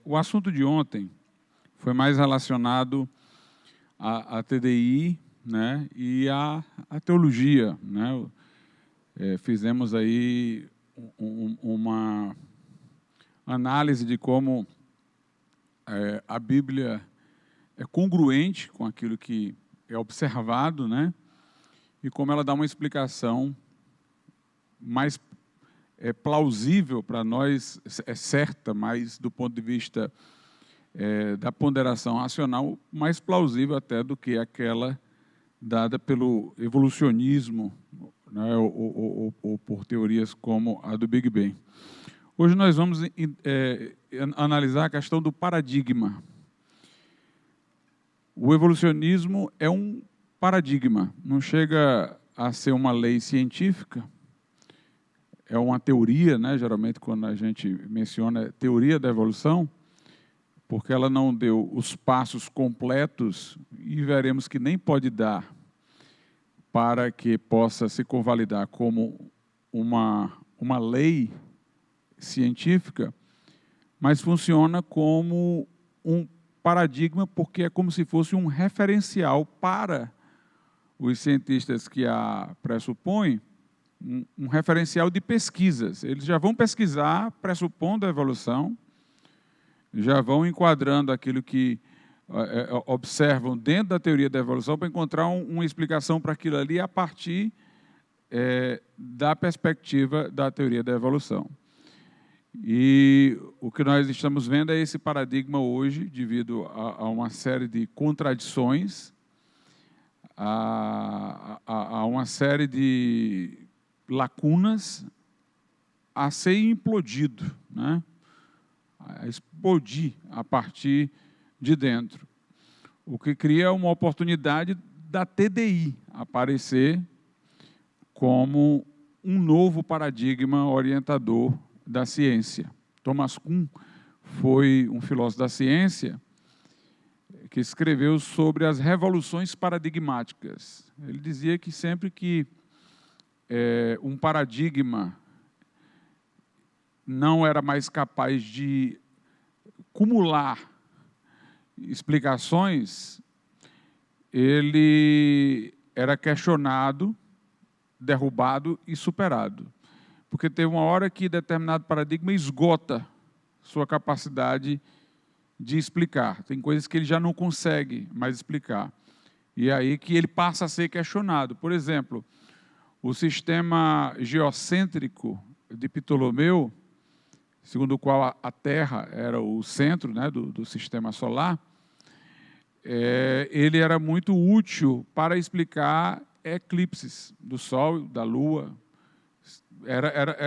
O assunto de ontem foi mais relacionado à TDI, né, e à teologia, né? Fizemos aí uma análise de como a Bíblia é congruente com aquilo que é observado, né, e como ela dá uma explicação mais plausível para nós, é certa, mas do ponto de vista da ponderação racional, mais plausível até do que aquela dada pelo evolucionismo, né, ou por teorias como a do Big Bang. Hoje nós vamos analisar a questão do paradigma. O evolucionismo é um paradigma, não chega a ser uma lei científica, é uma teoria, né? Geralmente quando a gente menciona teoria da evolução, porque ela não deu os passos completos e veremos que nem pode dar para que possa se convalidar como uma lei científica, mas funciona como um paradigma porque é como se fosse um referencial para os cientistas que a pressupõem, um referencial de pesquisas. Eles já vão pesquisar, pressupondo a evolução, já vão enquadrando aquilo que observam dentro da teoria da evolução para encontrar uma explicação para aquilo ali a partir da perspectiva da teoria da evolução. E o que nós estamos vendo é esse paradigma hoje, devido a uma série de contradições, a uma série de lacunas, a ser implodido, né? A explodir a partir de dentro. O que cria uma oportunidade da TDI aparecer como um novo paradigma orientador da ciência. Thomas Kuhn foi um filósofo da ciência que escreveu sobre as revoluções paradigmáticas. Ele dizia que sempre que um paradigma não era mais capaz de acumular explicações, ele era questionado, derrubado e superado. Porque teve uma hora que determinado paradigma esgota sua capacidade de explicar. Tem coisas que ele já não consegue mais explicar. E é aí que ele passa a ser questionado. Por exemplo, o sistema geocêntrico de Ptolomeu, segundo o qual a Terra era o centro, né, do sistema solar, ele era muito útil para explicar eclipses do Sol, da Lua.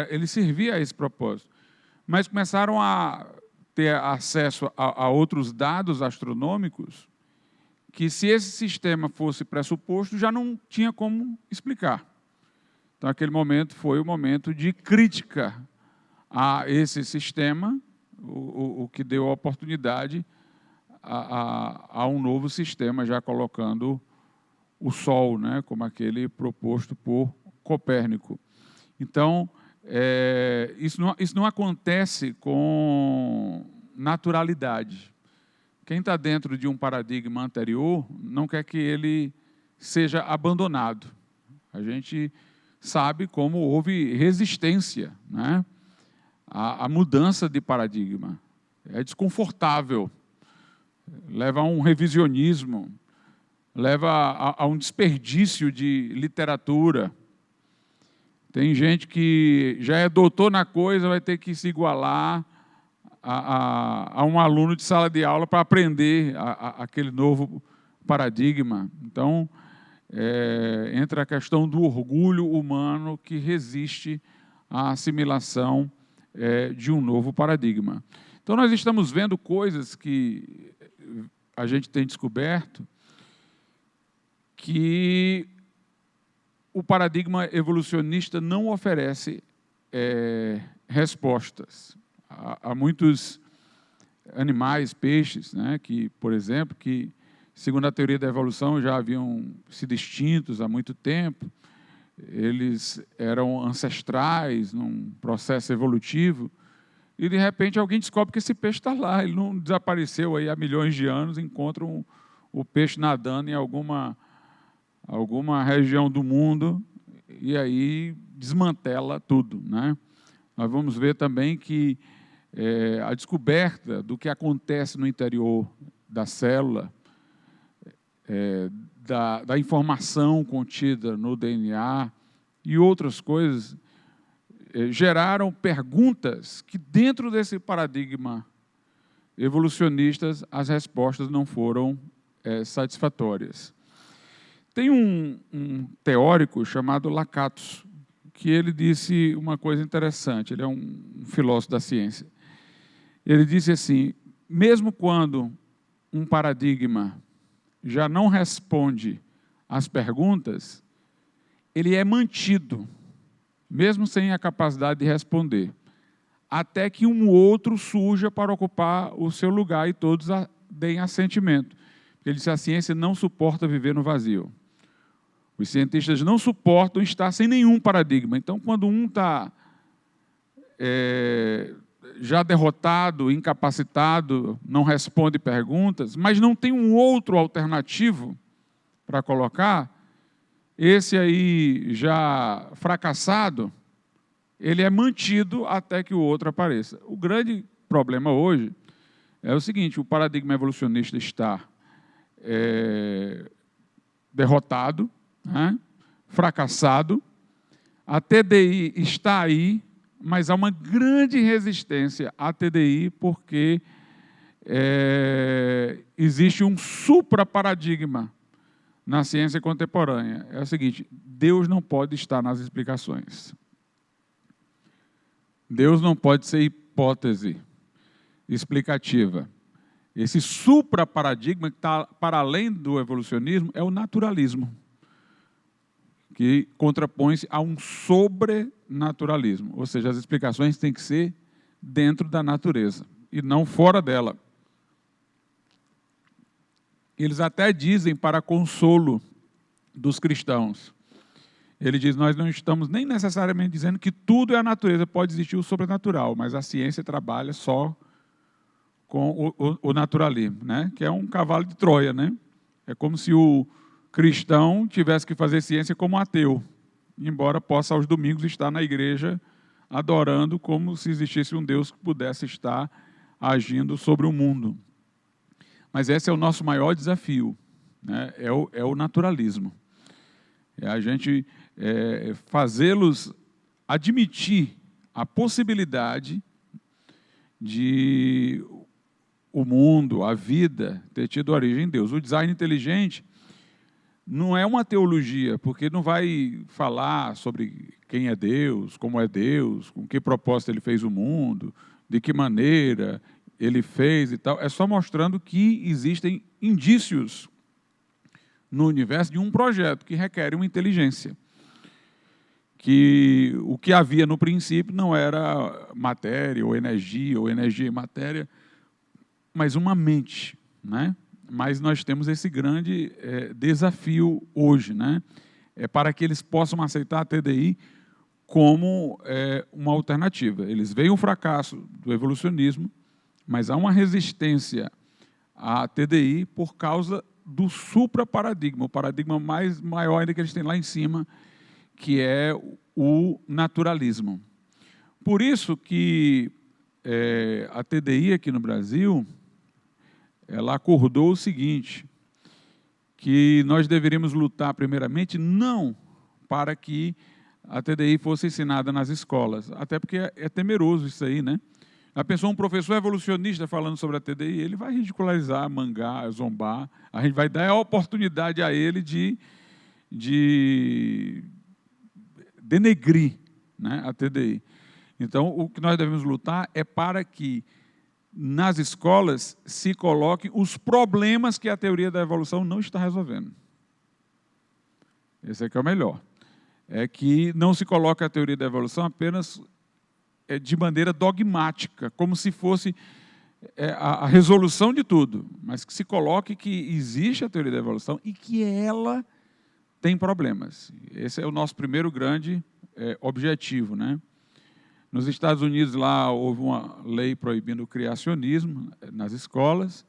Ele servia a esse propósito. Mas começaram a ter acesso a outros dados astronômicos que, se esse sistema fosse pressuposto, já não tinha como explicar. Então, aquele momento foi o momento de crítica a esse sistema, o que deu a oportunidade a um novo sistema, já colocando o Sol, né, como aquele proposto por Copérnico. Então, isso não acontece com naturalidade. Quem está dentro de um paradigma anterior não quer que ele seja abandonado. A gente sabe como houve resistência, né, à mudança de paradigma. É desconfortável, leva a um revisionismo, leva a um desperdício de literatura. Tem gente que já é doutor na coisa, vai ter que se igualar a um aluno de sala de aula para aprender aquele novo paradigma. Então, entra a questão do orgulho humano que resiste à assimilação de um novo paradigma. Então, nós estamos vendo coisas que a gente tem descoberto que o paradigma evolucionista não oferece respostas. Há muitos animais, peixes, né, que, por exemplo, que, segundo a teoria da evolução, já haviam sido extintos há muito tempo. Eles eram ancestrais num processo evolutivo e de repente alguém descobre que esse peixe está lá, ele não desapareceu aí há milhões de anos, encontram o peixe nadando em alguma região do mundo e aí desmantela tudo, né? Nós vamos ver também que a descoberta do que acontece no interior da célula, da informação contida no DNA e outras coisas, geraram perguntas que, dentro desse paradigma evolucionista, as respostas não foram satisfatórias. Tem um teórico chamado Lakatos, que ele disse uma coisa interessante, ele é um filósofo da ciência. Ele disse assim, mesmo quando um paradigma já não responde às perguntas, ele é mantido, mesmo sem a capacidade de responder, até que um outro surja para ocupar o seu lugar e todos deem assentimento. Ele disse, a ciência não suporta viver no vazio. Os cientistas não suportam estar sem nenhum paradigma. Então, quando um está já derrotado, incapacitado, não responde perguntas, mas não tem um outro alternativo para colocar, esse aí já fracassado, ele é mantido até que o outro apareça. O grande problema hoje é o seguinte, o paradigma evolucionista está derrotado, né, fracassado, a TDI está aí, mas há uma grande resistência à TDI porque existe um supraparadigma na ciência contemporânea. É o seguinte, Deus não pode estar nas explicações. Deus não pode ser hipótese explicativa. Esse supraparadigma que está para além do evolucionismo é o naturalismo, que contrapõe-se a um sobrenaturalismo, ou seja, as explicações têm que ser dentro da natureza e não fora dela. Eles até dizem, para consolo dos cristãos, ele diz, nós não estamos nem necessariamente dizendo que tudo é a natureza, pode existir o sobrenatural, mas a ciência trabalha só com o naturalismo, né? Que é um cavalo de Troia, né? É como se o cristão tivesse que fazer ciência como ateu, embora possa aos domingos estar na igreja adorando como se existisse um Deus que pudesse estar agindo sobre o mundo. Mas esse é o nosso maior desafio, né? É o naturalismo. É a gente fazê-los admitir a possibilidade de o mundo, a vida, ter tido origem em Deus. O design inteligente não é uma teologia, porque não vai falar sobre quem é Deus, com que propósito ele fez o mundo, de que maneira ele fez e tal. É só mostrando que existem indícios no universo de um projeto que requer uma inteligência. Que o que havia no princípio não era matéria ou energia e matéria, mas uma mente, né? Mas nós temos esse grande desafio hoje, né? Para que eles possam aceitar a TDI como uma alternativa. Eles veem o fracasso do evolucionismo, mas há uma resistência à TDI por causa do supraparadigma, o paradigma maior ainda que eles têm lá em cima, que é o naturalismo. Por isso que a TDI aqui no Brasil, ela acordou o seguinte, que nós deveríamos lutar primeiramente não para que a TDI fosse ensinada nas escolas, até porque é temeroso isso aí, né? A pessoa, um professor evolucionista falando sobre a TDI, ele vai ridicularizar, mangar, zombar, a gente vai dar a oportunidade a ele de denegrir, né, a TDI. Então, o que nós devemos lutar é para que nas escolas se coloquem os problemas que a teoria da evolução não está resolvendo. Esse é que é o melhor. É que não se coloque a teoria da evolução apenas de maneira dogmática, como se fosse a resolução de tudo, mas que se coloque que existe a teoria da evolução e que ela tem problemas. Esse é o nosso primeiro grande objetivo, né? Nos Estados Unidos, lá, houve uma lei proibindo o criacionismo nas escolas,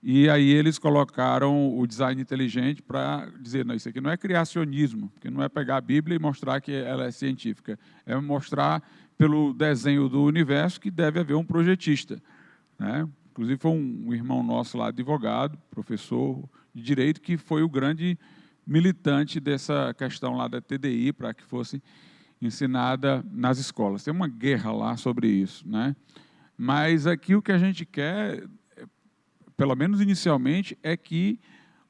e aí eles colocaram o design inteligente para dizer, não, isso aqui não é criacionismo, porque não é pegar a Bíblia e mostrar que ela é científica, é mostrar pelo desenho do universo que deve haver um projetista, né? Inclusive, foi um irmão nosso lá, advogado, professor de Direito, que foi o grande militante dessa questão lá da TDI, para que fosse ensinada nas escolas. Tem uma guerra lá sobre isso, né? Mas aqui o que a gente quer, pelo menos inicialmente, é que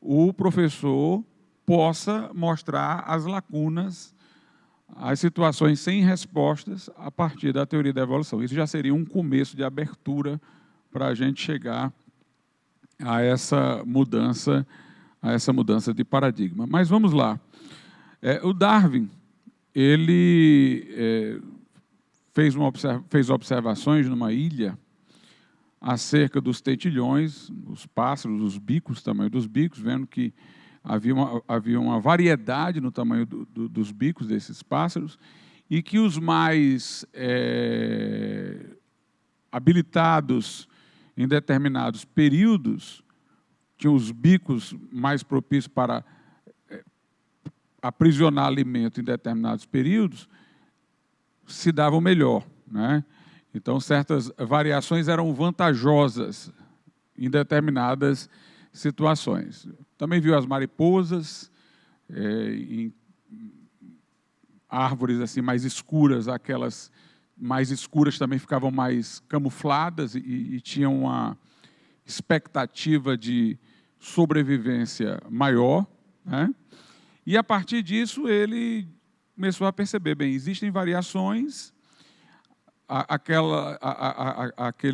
o professor possa mostrar as lacunas, as situações sem respostas a partir da teoria da evolução. Isso já seria um começo de abertura para a gente chegar a essa mudança de paradigma. Mas vamos lá. O Darwin, ele fez observações numa ilha acerca dos tentilhões, os pássaros, os bicos, o tamanho dos bicos, vendo que havia uma variedade no tamanho dos bicos desses pássaros, e que os mais habilitados em determinados períodos tinham os bicos mais propícios para aprisionar alimento em determinados períodos, se davam melhor, né? Então, certas variações eram vantajosas em determinadas situações. Também viu as mariposas, em árvores assim mais escuras, aquelas mais escuras também ficavam mais camufladas e tinham uma expectativa de sobrevivência maior, né? E, a partir disso, ele começou a perceber, bem, existem variações,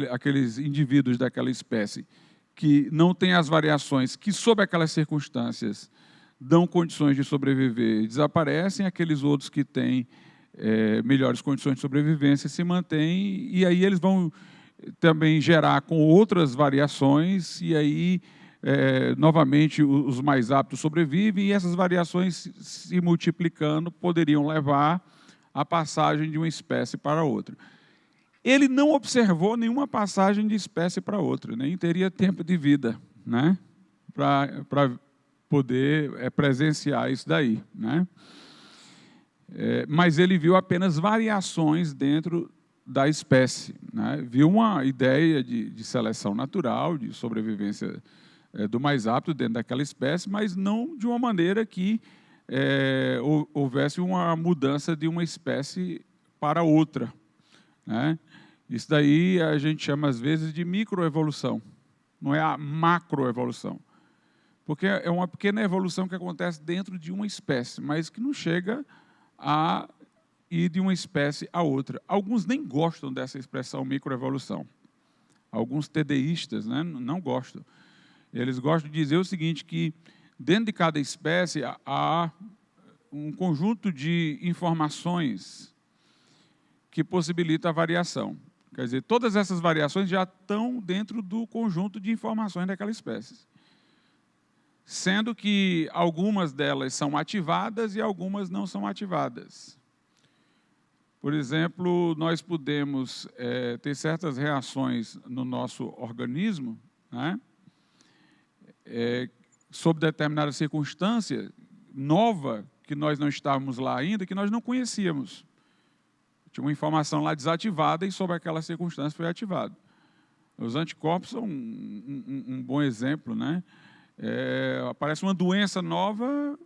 aqueles indivíduos daquela espécie que não têm as variações que, sob aquelas circunstâncias, dão condições de sobreviver, desaparecem, aqueles outros que têm melhores condições de sobrevivência se mantêm, e aí eles vão também gerar com outras variações, e aí, novamente, os mais aptos sobrevivem, e essas variações, se multiplicando, poderiam levar à passagem de uma espécie para outra. Ele não observou nenhuma passagem de espécie para outra, nem teria tempo de vida, né, para poder presenciar isso daí, né? Mas ele viu apenas variações dentro da espécie, né? Viu uma ideia de seleção natural, de sobrevivência do mais apto dentro daquela espécie, mas não de uma maneira que houvesse uma mudança de uma espécie para outra, né? Isso daí a gente chama, às vezes, de microevolução, não é a macroevolução, porque é uma pequena evolução que acontece dentro de uma espécie, mas que não chega a ir de uma espécie a outra. Alguns nem gostam dessa expressão microevolução. Alguns TDIstas, né, não gostam. Eles gostam de dizer o seguinte, que dentro de cada espécie há um conjunto de informações que possibilita a variação. Quer dizer, todas essas variações já estão dentro do conjunto de informações daquela espécie, sendo que algumas delas são ativadas e algumas não são ativadas. Por exemplo, nós podemos ter certas reações no nosso organismo, né, sob determinada circunstância nova, que nós não estávamos lá ainda, que nós não conhecíamos. Tinha uma informação lá desativada e, sob aquela circunstância, foi ativado. Os anticorpos são um bom exemplo, né? Aparece uma doença nova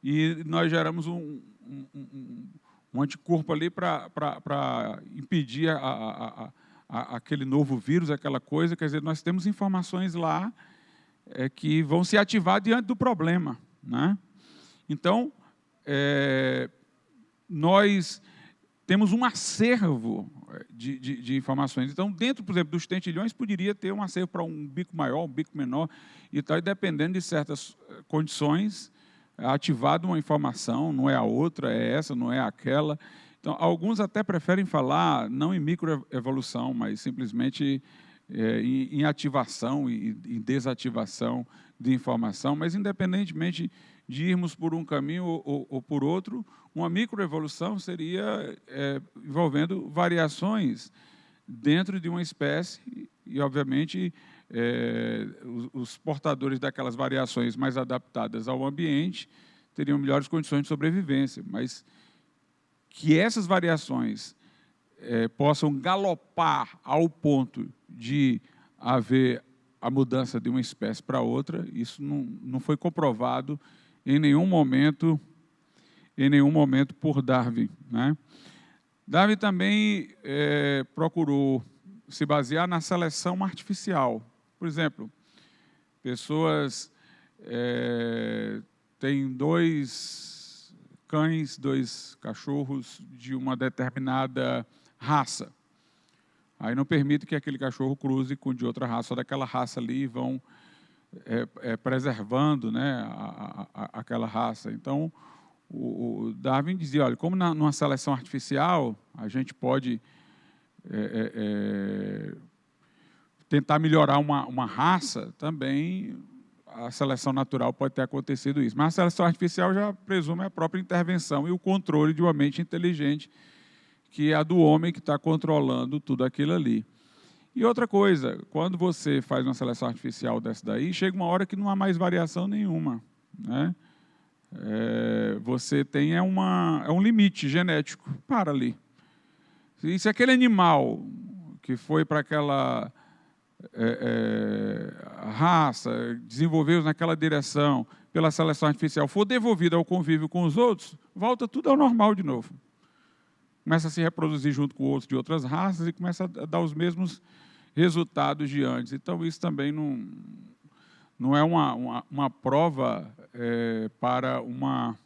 e nós geramos um anticorpo ali para impedir aquele novo vírus, aquela coisa. Quer dizer, nós temos informações lá que vão se ativar diante do problema, né? Então, nós temos um acervo de informações. Então, dentro, por exemplo, dos tentilhões, poderia ter um acervo para um bico maior, um bico menor, e tal, e dependendo de certas condições, ativada uma informação, não é a outra, é essa, não é aquela. Então, alguns até preferem falar, não em microevolução, mas simplesmente em ativação e em desativação de informação, mas independentemente de irmos por um caminho ou por outro. Uma microevolução seria envolvendo variações dentro de uma espécie e, obviamente, os portadores daquelas variações mais adaptadas ao ambiente teriam melhores condições de sobrevivência, mas que essas variações possam galopar ao ponto de haver a mudança de uma espécie para outra, isso não foi comprovado em nenhum momento por Darwin, né? Darwin também procurou se basear na seleção artificial. Por exemplo, pessoas têm 2 cães, 2 cachorros de uma determinada raça. Aí não permite que aquele cachorro cruze com de outra raça, só daquela raça ali, vão preservando, né, aquela raça. Então, o Darwin dizia, olha, como numa seleção artificial, a gente pode tentar melhorar uma raça, também a seleção natural pode ter acontecido isso. Mas a seleção artificial já presume a própria intervenção e o controle de uma mente inteligente, que é a do homem que está controlando tudo aquilo ali. E outra coisa, quando você faz uma seleção artificial dessa daí, chega uma hora que não há mais variação nenhuma, né? Você tem um limite genético, para ali. E se aquele animal que foi para aquela raça, desenvolveu naquela direção, pela seleção artificial, for devolvido ao convívio com os outros, volta tudo ao normal de novo. Começa a se reproduzir junto com outros de outras raças e começa a dar os mesmos resultados de antes. Então, isso também não é uma prova para uma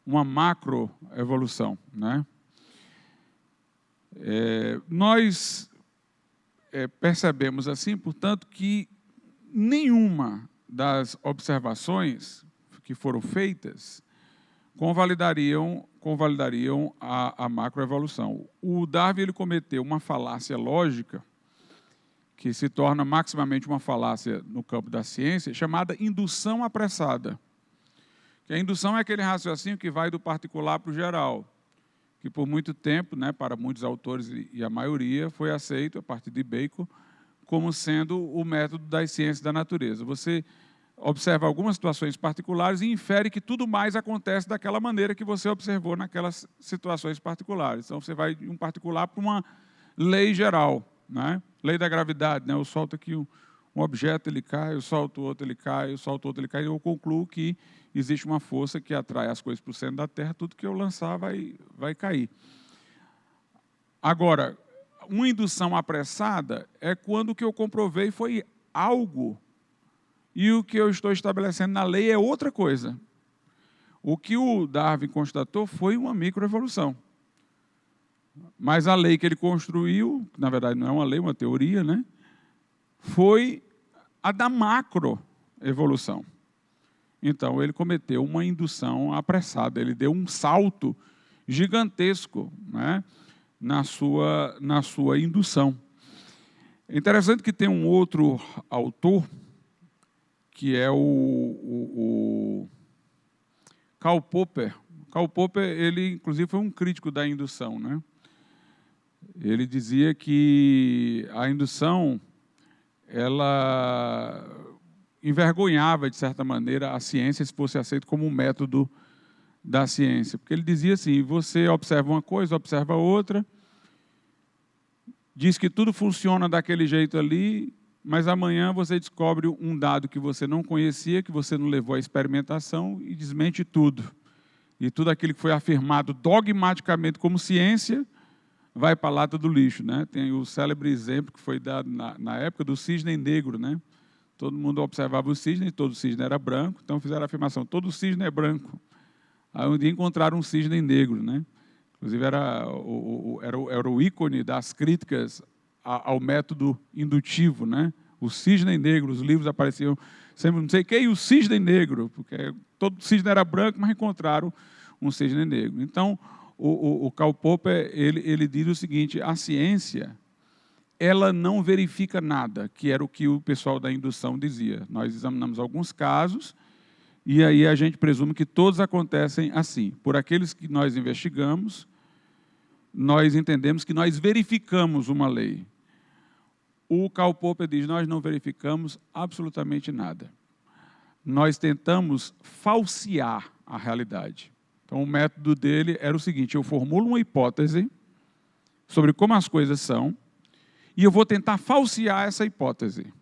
macroevolução, né? Nós percebemos assim, portanto, que nenhuma das observações que foram feitas convalidariam a macroevolução. O Darwin ele cometeu uma falácia lógica, que se torna maximamente uma falácia no campo da ciência, chamada indução apressada. Que a indução é aquele raciocínio que vai do particular para o geral, que por muito tempo, né, para muitos autores e a maioria, foi aceito, a partir de Bacon, como sendo o método das ciências da natureza. Você observa algumas situações particulares e infere que tudo mais acontece daquela maneira que você observou naquelas situações particulares. Então, você vai de um particular para uma lei geral, né? Lei da gravidade, né? Eu solto aqui um objeto, ele cai, eu solto outro, ele cai, eu solto outro, ele cai, e eu concluo que existe uma força que atrai as coisas para o centro da Terra, tudo que eu lançar vai cair. Agora, uma indução apressada é quando o que eu comprovei foi algo e o que eu estou estabelecendo na lei é outra coisa. O que o Darwin constatou foi uma microevolução. Mas a lei que ele construiu, na verdade não é uma lei, uma teoria, né? Foi a da macroevolução. Então, ele cometeu uma indução apressada, ele deu um salto gigantesco, né, na sua indução. É interessante que tem um outro autor, que é o Karl Popper. Karl Popper, ele, inclusive, foi um crítico da indução, né? Ele dizia que a indução, ela envergonhava, de certa maneira, a ciência se fosse aceito como um método da ciência. Porque ele dizia assim, você observa uma coisa, observa outra, diz que tudo funciona daquele jeito ali, mas amanhã você descobre um dado que você não conhecia, que você não levou à experimentação e desmente tudo. E tudo aquilo que foi afirmado dogmaticamente como ciência vai para a lata do lixo, né? Tem o célebre exemplo que foi dado na época do cisne negro, né? Todo mundo observava o cisne, todo cisne era branco, então fizeram a afirmação, todo cisne é branco. Aí um dia encontraram um cisne negro, né? Inclusive era o ícone das críticas ao método indutivo, né? O cisne negro, os livros apareciam sempre, não sei quem, e o cisne negro, porque todo cisne era branco, mas encontraram um cisne negro. Então, o Karl Popper, ele diz o seguinte, a ciência, ela não verifica nada, que era o que o pessoal da indução dizia. Nós examinamos alguns casos e aí a gente presume que todos acontecem assim. Por aqueles que nós investigamos, nós entendemos que nós verificamos uma lei. O Karl Popper diz, nós não verificamos absolutamente nada. Nós tentamos falsear a realidade. Então, o método dele era o seguinte, eu formulo uma hipótese sobre como as coisas são, e eu vou tentar falsear essa hipótese.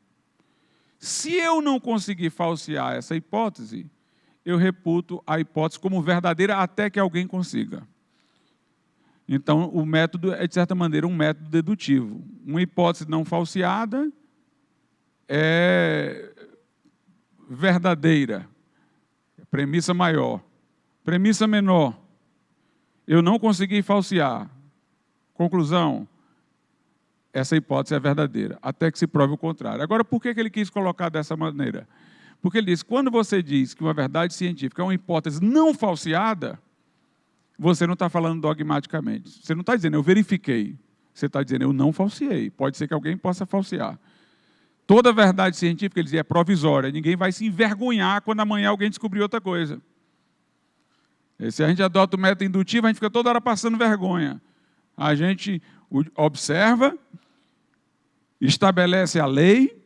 Se eu não conseguir falsear essa hipótese, eu reputo a hipótese como verdadeira até que alguém consiga. Então, o método é, de certa maneira, um método dedutivo. Uma hipótese não falseada é verdadeira, premissa maior. Premissa menor, eu não consegui falsear. Conclusão, essa hipótese é verdadeira, até que se prove o contrário. Agora, por que ele quis colocar dessa maneira? Porque ele diz, quando você diz que uma verdade científica é uma hipótese não falseada, você não está falando dogmaticamente. Você não está dizendo, eu verifiquei. Você está dizendo, eu não falseei. Pode ser que alguém possa falsear. Toda verdade científica, ele dizia, é provisória. Ninguém vai se envergonhar quando amanhã alguém descobrir outra coisa. Se a gente adota o método indutivo, a gente fica toda hora passando vergonha. A gente observa, estabelece a lei,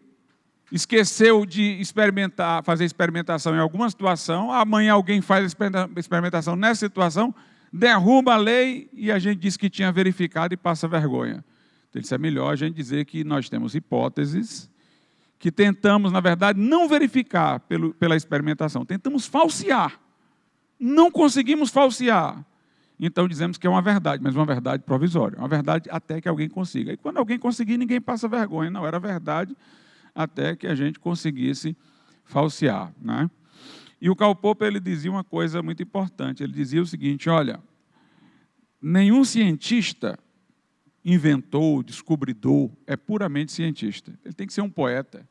esqueceu de experimentar, fazer experimentação em alguma situação, amanhã alguém faz experimentação nessa situação, derruba a lei e a gente diz que tinha verificado e passa vergonha. Então, isso é melhor a gente dizer que nós temos hipóteses que tentamos, na verdade, não verificar pela experimentação, tentamos falsear. Não conseguimos falsear. Então dizemos que é uma verdade, mas uma verdade provisória. Uma verdade até que alguém consiga. E quando alguém conseguir, ninguém passa vergonha. Não, era verdade até que a gente conseguisse falsear, né? E o Karl Popper, ele dizia uma coisa muito importante. Ele dizia o seguinte, olha, nenhum cientista inventor, descobridor, é puramente cientista. Ele tem que ser um poeta.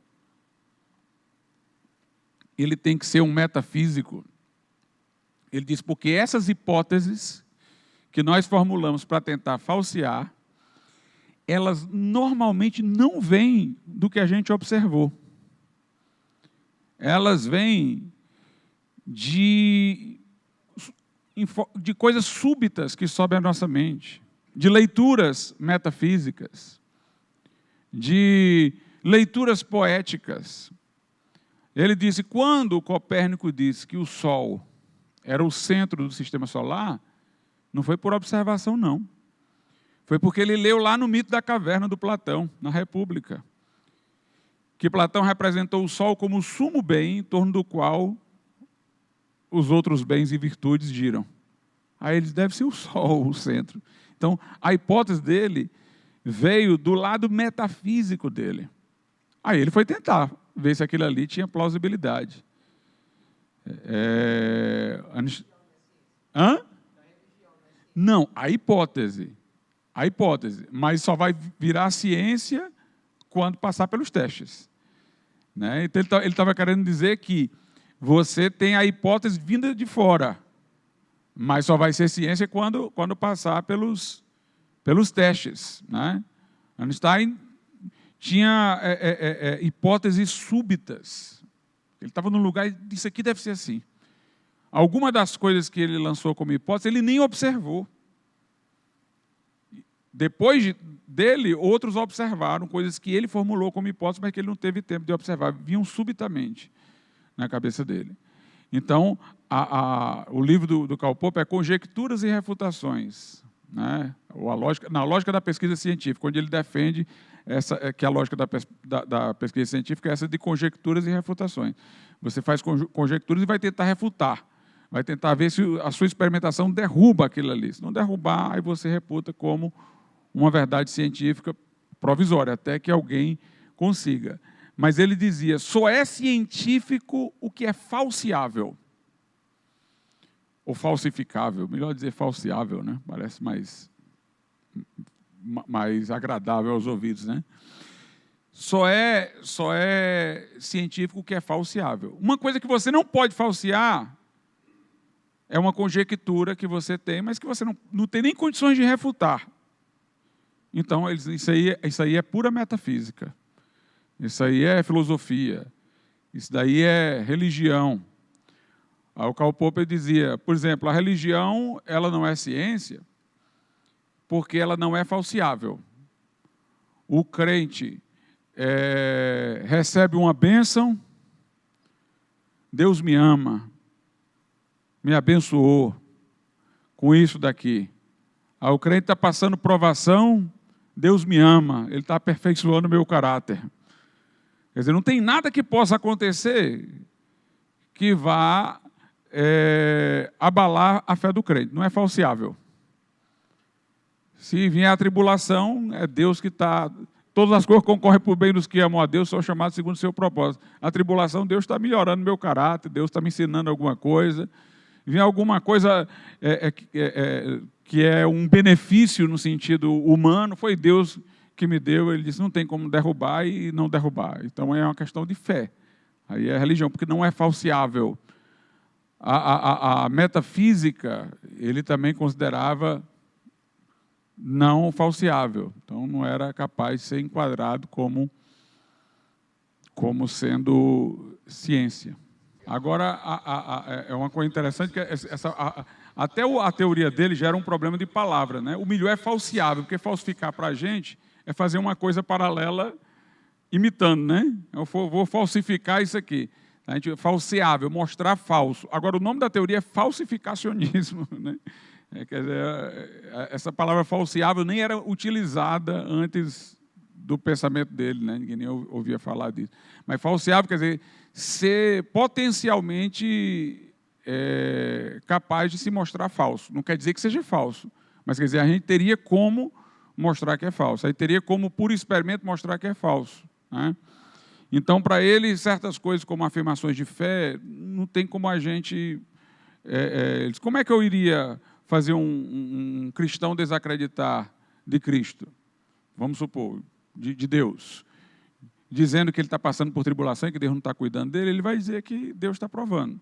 Ele tem que ser um metafísico. Ele diz, porque essas hipóteses que nós formulamos para tentar falsear, elas normalmente não vêm do que a gente observou. Elas vêm de coisas súbitas que sobem à nossa mente, de leituras metafísicas, de leituras poéticas. Ele disse, quando Copérnico disse que o Sol era o centro do sistema solar, não foi por observação, não. Foi porque ele leu lá no mito da caverna do Platão, na República, que Platão representou o Sol como o sumo bem em torno do qual os outros bens e virtudes giram. Aí ele deve ser o Sol, o centro. Então, a hipótese dele veio do lado metafísico dele. Aí ele foi tentar ver se aquilo ali tinha plausibilidade. Não, a hipótese, mas só vai virar ciência quando passar pelos testes, né? Então ele estava querendo dizer que você tem a hipótese vinda de fora, mas só vai ser ciência quando passar pelos testes, né? Einstein tinha hipóteses súbitas. Ele estava num lugar e disse, isso aqui deve ser assim. Alguma das coisas que ele lançou como hipótese, ele nem observou. Depois dele, outros observaram coisas que ele formulou como hipótese, mas que ele não teve tempo de observar, vinham subitamente na cabeça dele. Então, o livro do Karl Popper é Conjecturas e Refutações, né? Na lógica da pesquisa científica, onde ele defende que a lógica da pesquisa científica é essa de conjecturas e refutações. Você faz conjecturas e vai tentar refutar, vai tentar ver se a sua experimentação derruba aquilo ali. Se não derrubar, aí você reputa como uma verdade científica provisória, até que alguém consiga. Mas ele dizia, só é científico o que é falseável. Ou falsificável, melhor dizer falseável, né? Parece mais agradável aos ouvidos, né? Só é científico o que é falseável. Uma coisa que você não pode falsear é uma conjectura que você tem, mas que você não tem nem condições de refutar. Então, isso aí é pura metafísica. Isso aí é filosofia. Isso daí é religião. O Karl Popper dizia, por exemplo, a religião ela não é ciência porque ela não é falseável. O crente recebe uma bênção, Deus me ama, me abençoou com isso daqui. O crente está passando provação, Deus me ama, Ele está aperfeiçoando o meu caráter. Quer dizer, não tem nada que possa acontecer que vá abalar a fé do crente, não é falseável. Se vier a tribulação, é Deus que está... Todas as coisas concorrem para o bem dos que amam a Deus, são chamados segundo o seu propósito. A tribulação, Deus está melhorando meu caráter, Deus está me ensinando alguma coisa. Vem alguma coisa que é um benefício no sentido humano, foi Deus que me deu. Ele disse, não tem como derrubar e não derrubar. Então é uma questão de fé. Aí é religião, porque não é falseável. A metafísica, ele também considerava não falseável. Então, não era capaz de ser enquadrado como sendo ciência. Agora, é uma coisa interessante que até a teoria dele já era um problema de palavra, né? O melhor é falseável, porque falsificar para a gente é fazer uma coisa paralela imitando, né? Eu vou falsificar isso aqui. A gente falseável, mostrar falso. Agora, o nome da teoria é falsificacionismo, né? Quer dizer, essa palavra falseável nem era utilizada antes do pensamento dele, né? Ninguém nem ouvia falar disso. Mas falseável quer dizer ser potencialmente capaz de se mostrar falso. Não quer dizer que seja falso, mas quer dizer, a gente teria como mostrar que é falso. Aí teria como, por experimento, mostrar que é falso, né? Então, para ele, certas coisas como afirmações de fé, não tem como a gente... como é que eu iria fazer um cristão desacreditar de Cristo? Vamos supor, de Deus. Dizendo que ele está passando por tribulação e que Deus não está cuidando dele, ele vai dizer que Deus está provando.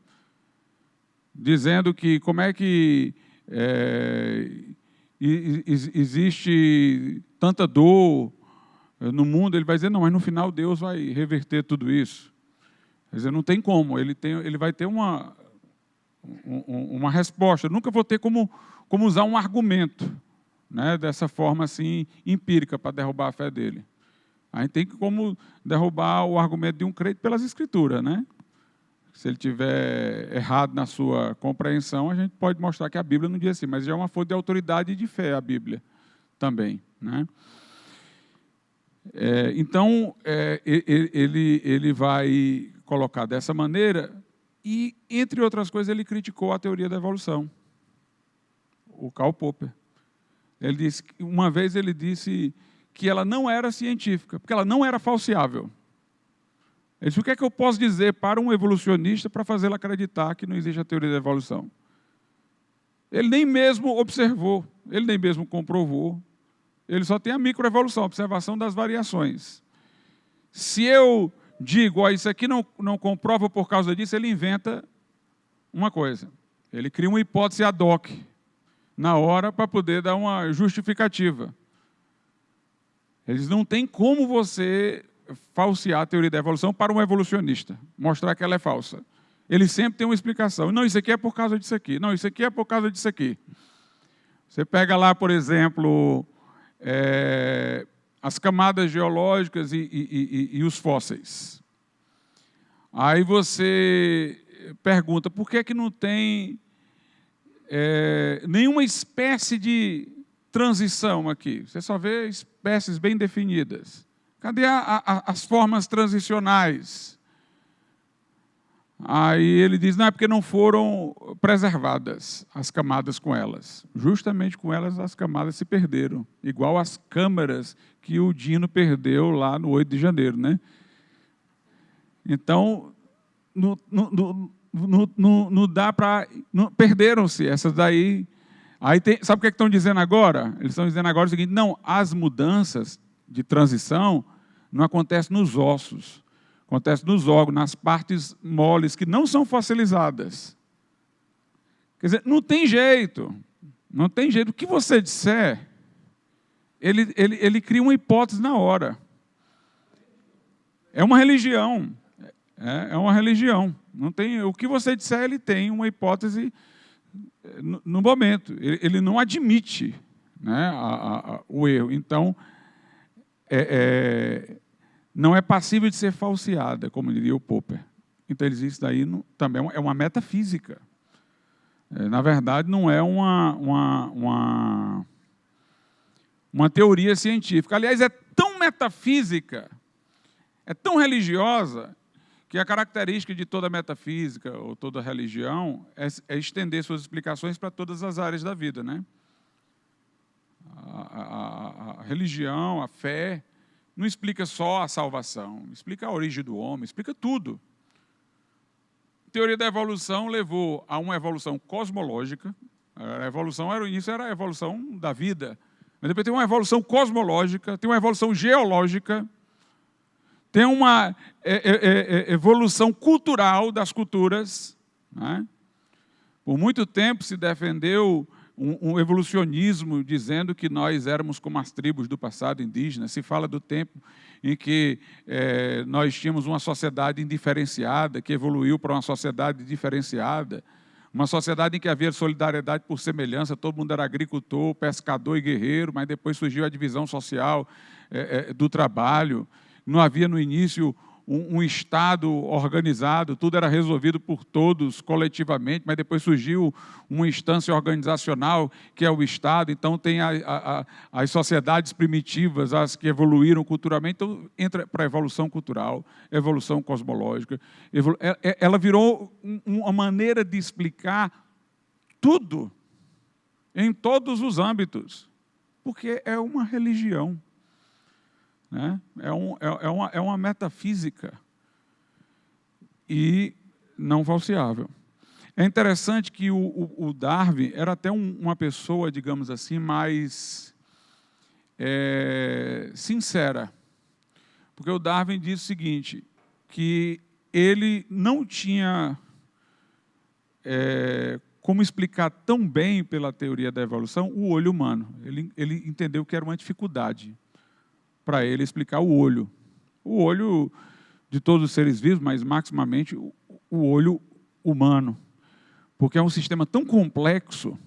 Dizendo que como é que existe tanta dor no mundo, ele vai dizer, não, mas no final Deus vai reverter tudo isso. Quer dizer, não tem como, ele vai ter uma resposta. Eu nunca vou ter como usar um argumento, né, dessa forma assim, empírica, para derrubar a fé dele. A gente tem como derrubar o argumento de um crente pelas Escrituras, né? Se ele tiver errado na sua compreensão, a gente pode mostrar que a Bíblia não diz assim, mas já é uma fonte de autoridade e de fé, a Bíblia também, né? Então, ele vai colocar dessa maneira e, entre outras coisas, ele criticou a teoria da evolução, o Karl Popper. Uma vez ele disse que ela não era científica, porque ela não era falseável. Ele disse, o que é que eu posso dizer para um evolucionista para fazê-lo acreditar que não existe a teoria da evolução? Ele nem mesmo observou, ele nem mesmo comprovou. Ele só tem a microevolução, a observação das variações. Se eu digo, isso aqui não comprova por causa disso, ele inventa uma coisa. Ele cria uma hipótese ad hoc na hora para poder dar uma justificativa. Eles não têm como você falsear a teoria da evolução para um evolucionista, mostrar que ela é falsa. Ele sempre tem uma explicação. Não, isso aqui é por causa disso aqui. Não, isso aqui é por causa disso aqui. Você pega lá, por exemplo, as camadas geológicas e os fósseis. Aí você pergunta, por que não tem nenhuma espécie de transição aqui? Você só vê espécies bem definidas. Cadê as formas transicionais? Aí ele diz, não, é porque não foram preservadas as camadas com elas. Justamente com elas as camadas se perderam. Igual as câmaras que o Dino perdeu lá no 8 de janeiro, né? Então, não dá para... Perderam-se essas daí. Aí sabe o que estão dizendo agora? Eles estão dizendo agora o seguinte, não, as mudanças de transição não acontecem nos ossos. Acontece nos órgãos, nas partes moles, que não são fossilizadas. Quer dizer, não tem jeito. Não tem jeito. O que você disser, ele cria uma hipótese na hora. É uma religião. É uma religião. Não tem, o que você disser, ele tem uma hipótese no momento. Ele não admite, né, o erro. Então, não é passível de ser falseada, como diria o Popper. Então, isso daí também é uma metafísica. Na verdade, não é uma teoria científica. Aliás, é tão metafísica, é tão religiosa, que a característica de toda metafísica ou toda religião é estender suas explicações para todas as áreas da vida, né? A religião, a fé, não explica só a salvação, explica a origem do homem, explica tudo. A teoria da evolução levou a uma evolução cosmológica. A evolução era a evolução da vida, mas depois tem uma evolução cosmológica, tem uma evolução geológica, tem uma evolução cultural das culturas, né? Por muito tempo se defendeu um evolucionismo dizendo que nós éramos como as tribos do passado indígena. Se fala do tempo em que nós tínhamos uma sociedade indiferenciada, que evoluiu para uma sociedade diferenciada, uma sociedade em que havia solidariedade por semelhança, todo mundo era agricultor, pescador e guerreiro, mas depois surgiu a divisão social do trabalho. Não havia no início um Estado organizado, tudo era resolvido por todos coletivamente, mas depois surgiu uma instância organizacional que é o Estado. Então tem as sociedades primitivas, as que evoluíram culturalmente. Então entra para a evolução cultural, evolução cosmológica. Ela virou uma maneira de explicar tudo, em todos os âmbitos, porque é uma religião. Né? É uma metafísica e não falseável. É interessante que o Darwin era até uma pessoa, digamos assim, mais sincera. Porque o Darwin disse o seguinte, que ele não tinha como explicar tão bem, pela teoria da evolução, o olho humano. Ele entendeu que era uma dificuldade para ele explicar o olho. O olho de todos os seres vivos, mas maximamente o olho humano. Porque é um sistema tão complexo,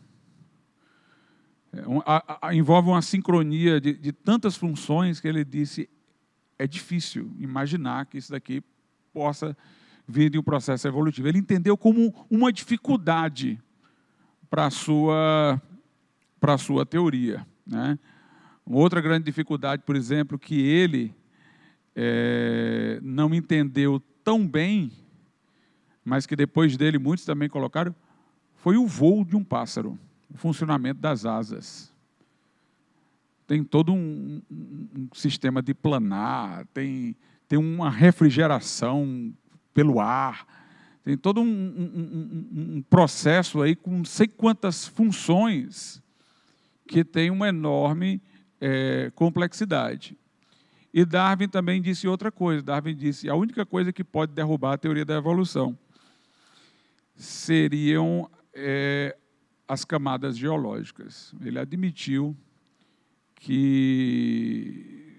envolve uma sincronia de tantas funções, que ele disse, é difícil imaginar que isso daqui possa vir de um processo evolutivo. Ele entendeu como uma dificuldade para a sua teoria, né? Uma outra grande dificuldade, por exemplo, que ele não entendeu tão bem, mas que depois dele muitos também colocaram, foi o voo de um pássaro, o funcionamento das asas. Tem todo um sistema de planar, tem uma refrigeração pelo ar, tem todo um processo aí com não sei quantas funções que tem uma enorme complexidade. E Darwin também disse outra coisa. Darwin disse, a única coisa que pode derrubar a teoria da evolução seriam as camadas geológicas. Ele admitiu que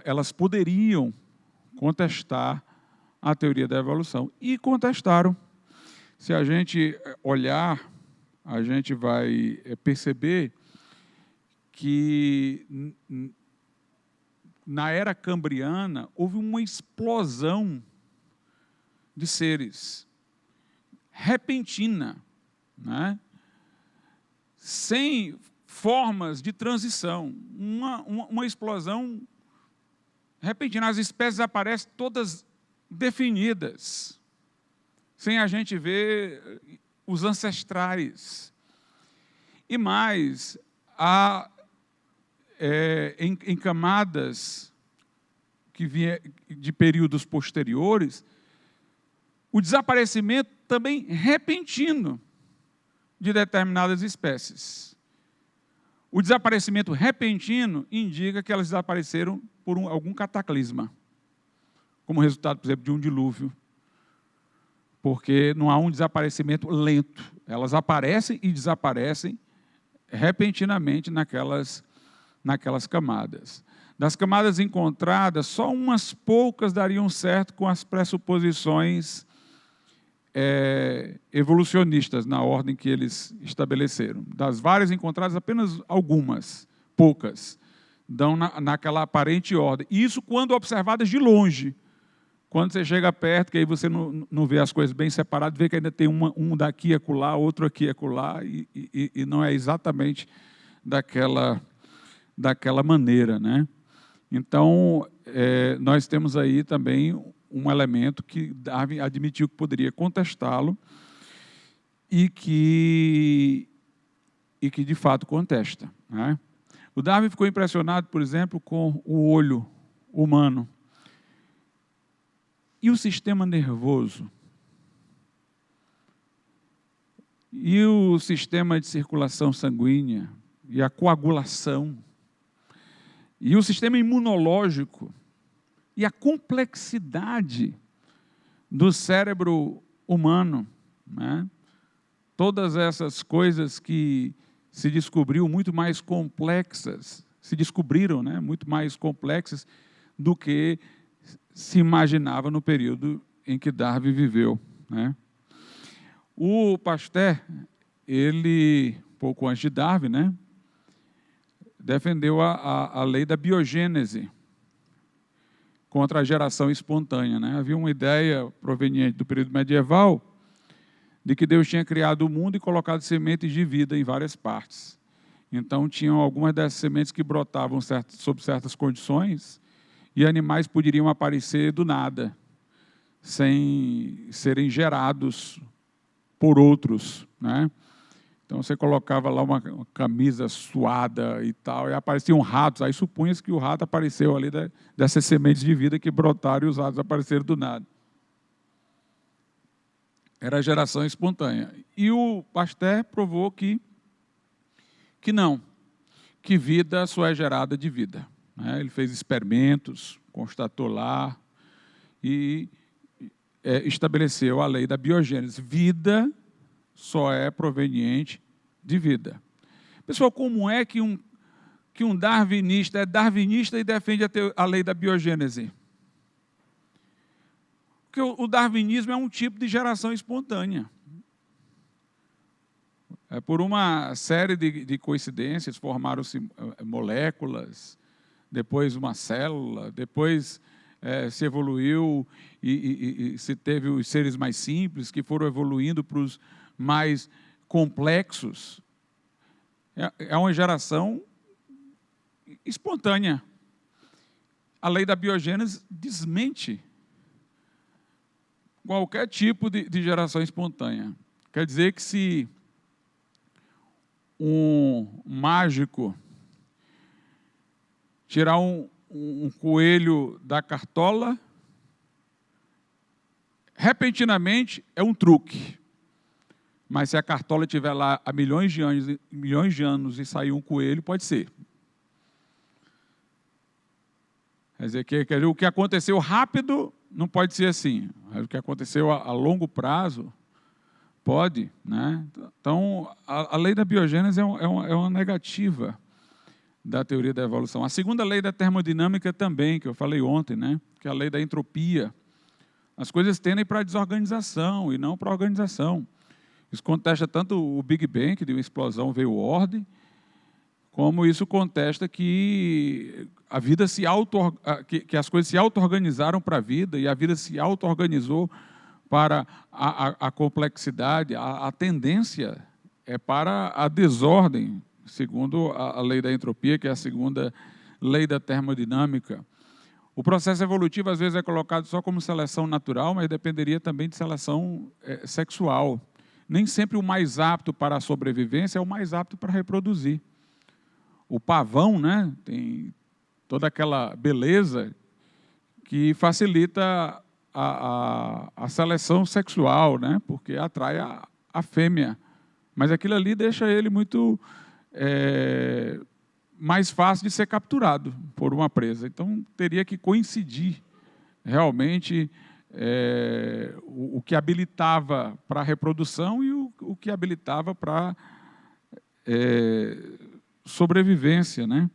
elas poderiam contestar a teoria da evolução. E contestaram. Se a gente olhar, a gente vai perceber que na era cambriana houve uma explosão de seres, repentina, né? Sem formas de transição, uma explosão repentina. As espécies aparecem todas definidas, sem a gente ver os ancestrais. E mais, em camadas que vinha de períodos posteriores, o desaparecimento também repentino de determinadas espécies. O desaparecimento repentino indica que elas desapareceram por algum cataclisma, como resultado, por exemplo, de um dilúvio, porque não há um desaparecimento lento. Elas aparecem e desaparecem repentinamente naquelas naquelas camadas. Das camadas encontradas, só umas poucas dariam certo com as pressuposições evolucionistas, na ordem que eles estabeleceram. Das várias encontradas, apenas algumas, poucas, dão naquela aparente ordem. Isso quando observadas de longe. Quando você chega perto, que aí você não vê as coisas bem separadas, vê que ainda tem um daqui e acolá, outro aqui e acolá, e não é exatamente daquela maneira, né? Então, nós temos aí também um elemento que Darwin admitiu que poderia contestá-lo e que de fato contesta, né? O Darwin ficou impressionado, por exemplo, com o olho humano. E o sistema nervoso? E o sistema de circulação sanguínea? E a coagulação? E o sistema imunológico? E a complexidade do cérebro humano, né? Todas essas coisas que se descobriram muito mais complexas, né? Muito mais complexas do que se imaginava no período em que Darwin viveu, né? O Pasteur, ele, pouco antes de Darwin, né, defendeu a lei da biogênese contra a geração espontânea, né? Havia uma ideia proveniente do período medieval de que Deus tinha criado o mundo e colocado sementes de vida em várias partes. Então, tinham algumas dessas sementes que brotavam sob certas condições, e animais poderiam aparecer do nada, sem serem gerados por outros, né? Então, você colocava lá uma camisa suada e tal, e apareciam ratos, aí supunha-se que o rato apareceu ali dessas sementes de vida que brotaram e os ratos apareceram do nada. Era a geração espontânea. E o Pasteur provou que não, que vida só é gerada de vida. Ele fez experimentos, constatou lá e estabeleceu a lei da biogênese. Vida só é proveniente de vida. Pessoal, como é que um darwinista é darwinista e defende a lei da biogênese? Porque o darwinismo é um tipo de geração espontânea. Por uma série de coincidências, formaram-se moléculas, depois uma célula, depois se evoluiu e se teve os seres mais simples, que foram evoluindo para os mais complexos. É uma geração espontânea. A lei da biogênese desmente qualquer tipo de geração espontânea. Quer dizer que se um mágico tirar um coelho da cartola, repentinamente é um truque. Mas se a cartola estiver lá há milhões de anos e sair um coelho, pode ser. Quer dizer, o que aconteceu rápido não pode ser assim. O que aconteceu a longo prazo pode, né? Então, a lei da biogênese é uma negativa da teoria da evolução. A segunda lei da termodinâmica também, que eu falei ontem, né? Que é a lei da entropia. As coisas tendem para a desorganização e não para a organização. Isso contesta tanto o Big Bang, que de uma explosão veio ordem, como isso contesta que a vida que as coisas se auto-organizaram para a vida e a vida se auto-organizou para a complexidade. A tendência é para a desordem, segundo a lei da entropia, que é a segunda lei da termodinâmica. O processo evolutivo, às vezes, é colocado só como seleção natural, mas dependeria também de seleção sexual. Nem sempre o mais apto para a sobrevivência é o mais apto para reproduzir. O pavão, né, tem toda aquela beleza que facilita a seleção sexual, né, porque atrai a fêmea. Mas aquilo ali deixa ele muito mais fácil de ser capturado por uma presa. Então, teria que coincidir realmente o que habilitava para a reprodução e o que habilitava para sobrevivência, né?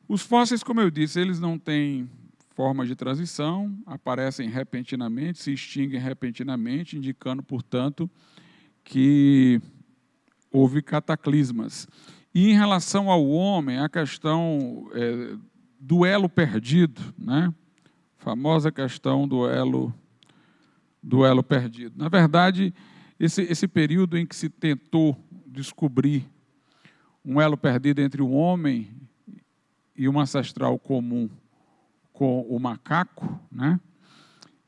Os fósseis, como eu disse, eles não têm forma de transição, aparecem repentinamente, se extinguem repentinamente, indicando, portanto, que houve cataclismas. E em relação ao homem, a questão do elo perdido, né? Famosa questão do elo perdido. Na verdade, esse período em que se tentou descobrir um elo perdido entre o homem e um ancestral comum com o macaco, né?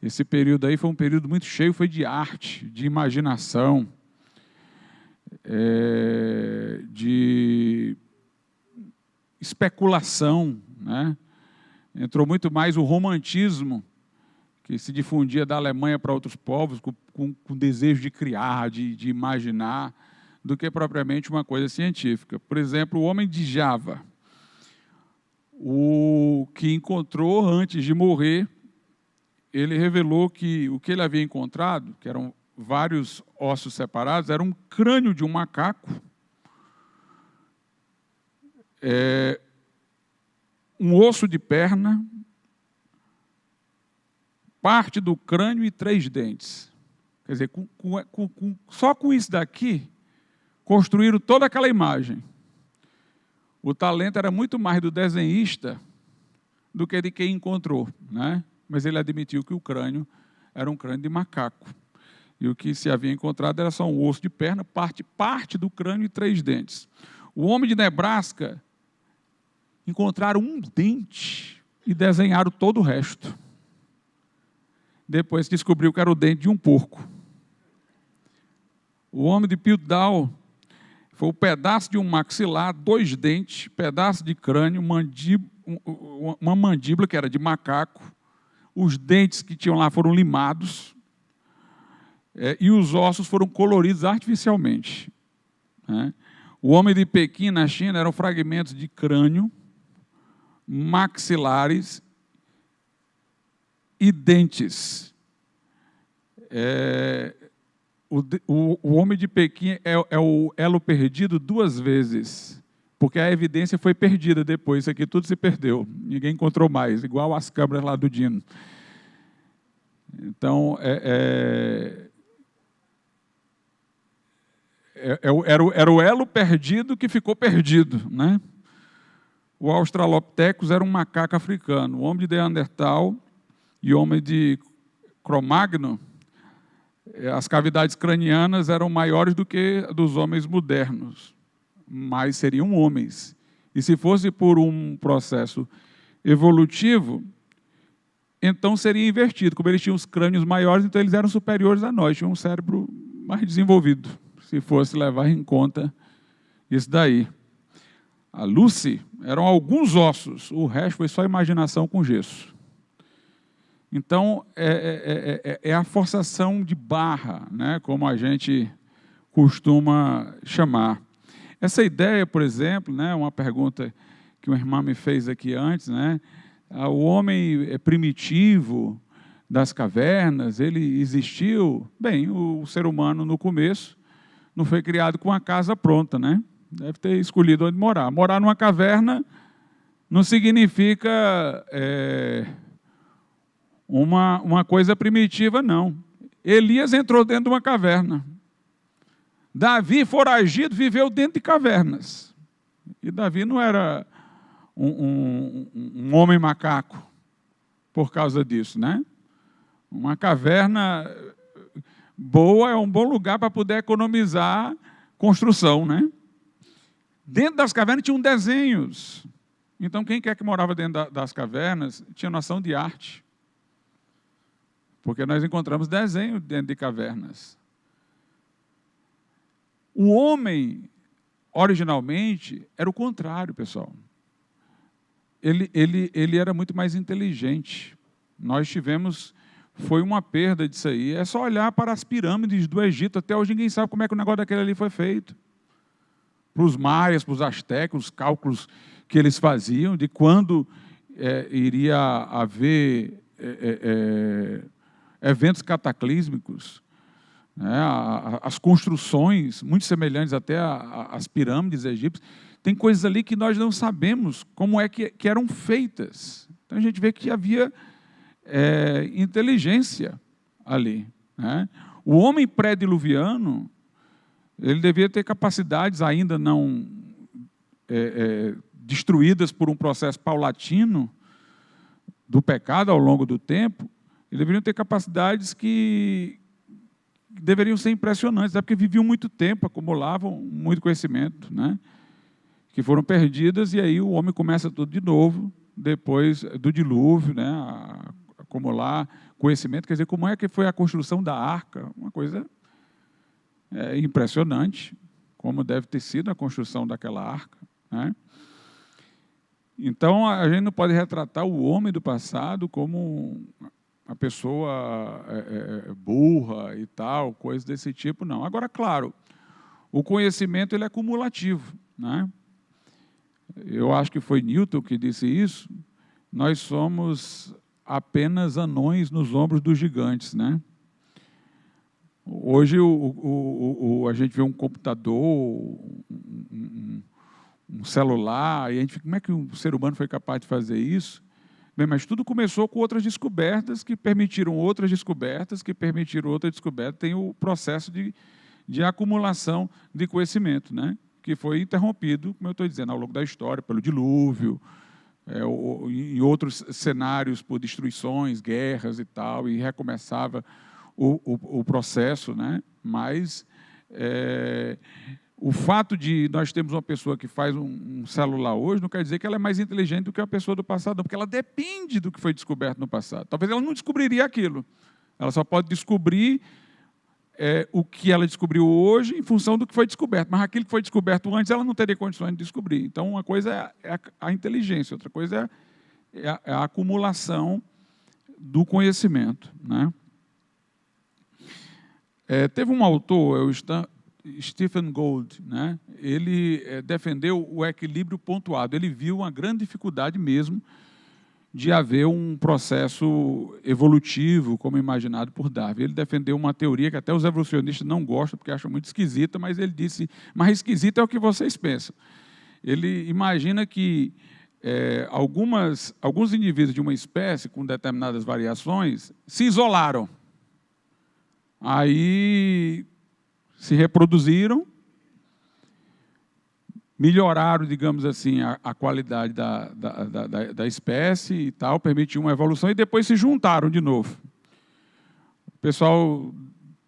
Esse período aí foi um período muito cheio, foi de arte, de imaginação, de especulação, né? Entrou muito mais o romantismo, que se difundia da Alemanha para outros povos, com desejo de criar, de imaginar, do que propriamente uma coisa científica. Por exemplo, o homem de Java, o que encontrou antes de morrer, ele revelou que o que ele havia encontrado, que eram vários ossos separados, era um crânio de um macaco, um osso de perna, parte do crânio e 3 dentes. Quer dizer, só com isso daqui, construíram toda aquela imagem. O talento era muito mais do desenhista do que de quem encontrou, né? Mas ele admitiu que o crânio era um crânio de macaco. E o que se havia encontrado era só um osso de perna, parte do crânio e 3 dentes. O homem de Nebraska encontraram um dente e desenharam todo o resto. Depois descobriu que era o dente de um porco. O homem de Piltdown foi um pedaço de um maxilar, 2 dentes, pedaço de crânio, uma mandíbula que era de macaco. Os dentes que tinham lá foram limados e os ossos foram coloridos artificialmente, né? O homem de Pequim, na China, eram fragmentos de crânio, maxilares e dentes. O homem de Pequim é o elo perdido 2 vezes, porque a evidência foi perdida depois, isso aqui tudo se perdeu, ninguém encontrou mais, igual as câmeras lá do Dino. Então, era o elo perdido que ficou perdido, né? O Australopithecus era um macaco africano, o homem de Neandertal e o homem de Cro-Magnon, as cavidades cranianas eram maiores do que a dos homens modernos, mas seriam homens. E se fosse por um processo evolutivo, então seria invertido. Como eles tinham os crânios maiores, então eles eram superiores a nós, tinham um cérebro mais desenvolvido, se fosse levar em conta isso daí. A Lucy eram alguns ossos, o resto foi só imaginação com gesso. Então, é a forçação de barra, né, como a gente costuma chamar. Essa ideia, por exemplo, né, uma pergunta que uma irmã me fez aqui antes, né, o homem primitivo das cavernas, ele existiu? Bem, o ser humano, no começo, não foi criado com uma casa pronta, né? Deve ter escolhido onde morar. Morar numa caverna não significa uma coisa primitiva, não. Elias entrou dentro de uma caverna. Davi, foragido, viveu dentro de cavernas. E Davi não era um homem macaco por causa disso, né? Uma caverna boa é um bom lugar para poder economizar construção, né? Dentro das cavernas tinham desenhos. Então, quem quer que morava dentro das cavernas tinha noção de arte. Porque nós encontramos desenho dentro de cavernas. O homem, originalmente, era o contrário, pessoal. Ele era muito mais inteligente. Nós tivemos, foi uma perda disso aí. É só olhar para as pirâmides do Egito. Até hoje ninguém sabe como é que o negócio daquele ali foi feito. Para os maias, para os astecas, os cálculos que eles faziam de quando iria haver eventos cataclísmicos, né? As construções, muito semelhantes até às pirâmides egípcias. tem coisas ali que nós não sabemos como é que eram feitas. Então, a gente vê que havia inteligência ali, né? O homem pré-diluviano, ele devia ter capacidades ainda não destruídas por um processo paulatino do pecado ao longo do tempo. Eles deveriam ter capacidades que deveriam ser impressionantes, porque viviam muito tempo, acumulavam muito conhecimento, né? Que foram perdidas, e aí o homem começa tudo de novo, depois do dilúvio, né? A acumular conhecimento. Quer dizer, como é que foi a construção da arca? Uma coisa impressionante, como deve ter sido a construção daquela arca, né? Então, a gente não pode retratar o homem do passado como a pessoa burra e tal, coisas desse tipo, não. Agora, claro, o conhecimento ele é cumulativo, né? Eu acho que foi Newton que disse isso. Nós somos apenas anões nos ombros dos gigantes, né? Hoje a gente vê um computador, um celular, e a gente fica, como é que o ser humano foi capaz de fazer isso? Bem, mas tudo começou com outras descobertas que permitiram outras descobertas, que permitiram outra descoberta. Tem o processo de acumulação de conhecimento, né? Que foi interrompido, como eu estou dizendo, ao longo da história, pelo dilúvio, em outros cenários por destruições, guerras e tal, e recomeçava o processo, né? Mas o fato de nós termos uma pessoa que faz um celular hoje não quer dizer que ela é mais inteligente do que a pessoa do passado, não, porque ela depende do que foi descoberto no passado. Talvez ela não descobriria aquilo. Ela só pode descobrir o que ela descobriu hoje em função do que foi descoberto. Mas aquilo que foi descoberto antes, ela não teria condições de descobrir. Então, uma coisa é a inteligência, outra coisa é a acumulação do conhecimento, né? Teve um autor, o Stephen Gould, né? Ele defendeu o equilíbrio pontuado. Ele viu uma grande dificuldade mesmo de haver um processo evolutivo, como imaginado por Darwin. Ele defendeu uma teoria que até os evolucionistas não gostam, porque acham muito esquisita, mas ele disse, mas esquisita é o que vocês pensam. Ele imagina que alguns indivíduos de uma espécie, com determinadas variações, se isolaram. Aí se reproduziram, melhoraram, digamos assim, a qualidade da espécie e tal, permitiu uma evolução, e depois se juntaram de novo. O pessoal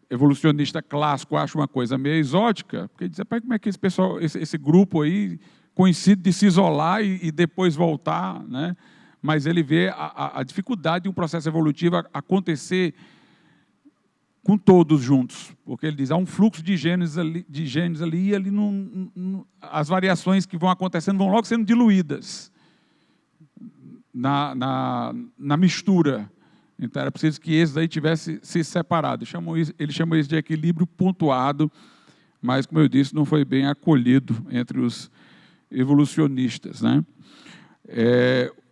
evolucionista clássico acha uma coisa meio exótica, porque diz, como é que esse grupo aí coincide de se isolar e depois voltar, né? Mas ele vê a dificuldade de um processo evolutivo acontecer com todos juntos, porque ele diz, há um fluxo de genes ali e ali as variações que vão acontecendo vão logo sendo diluídas na mistura. Então, era preciso que esses aí tivessem se separado. Ele chamou isso de equilíbrio pontuado, mas, como eu disse, não foi bem acolhido entre os evolucionistas, né?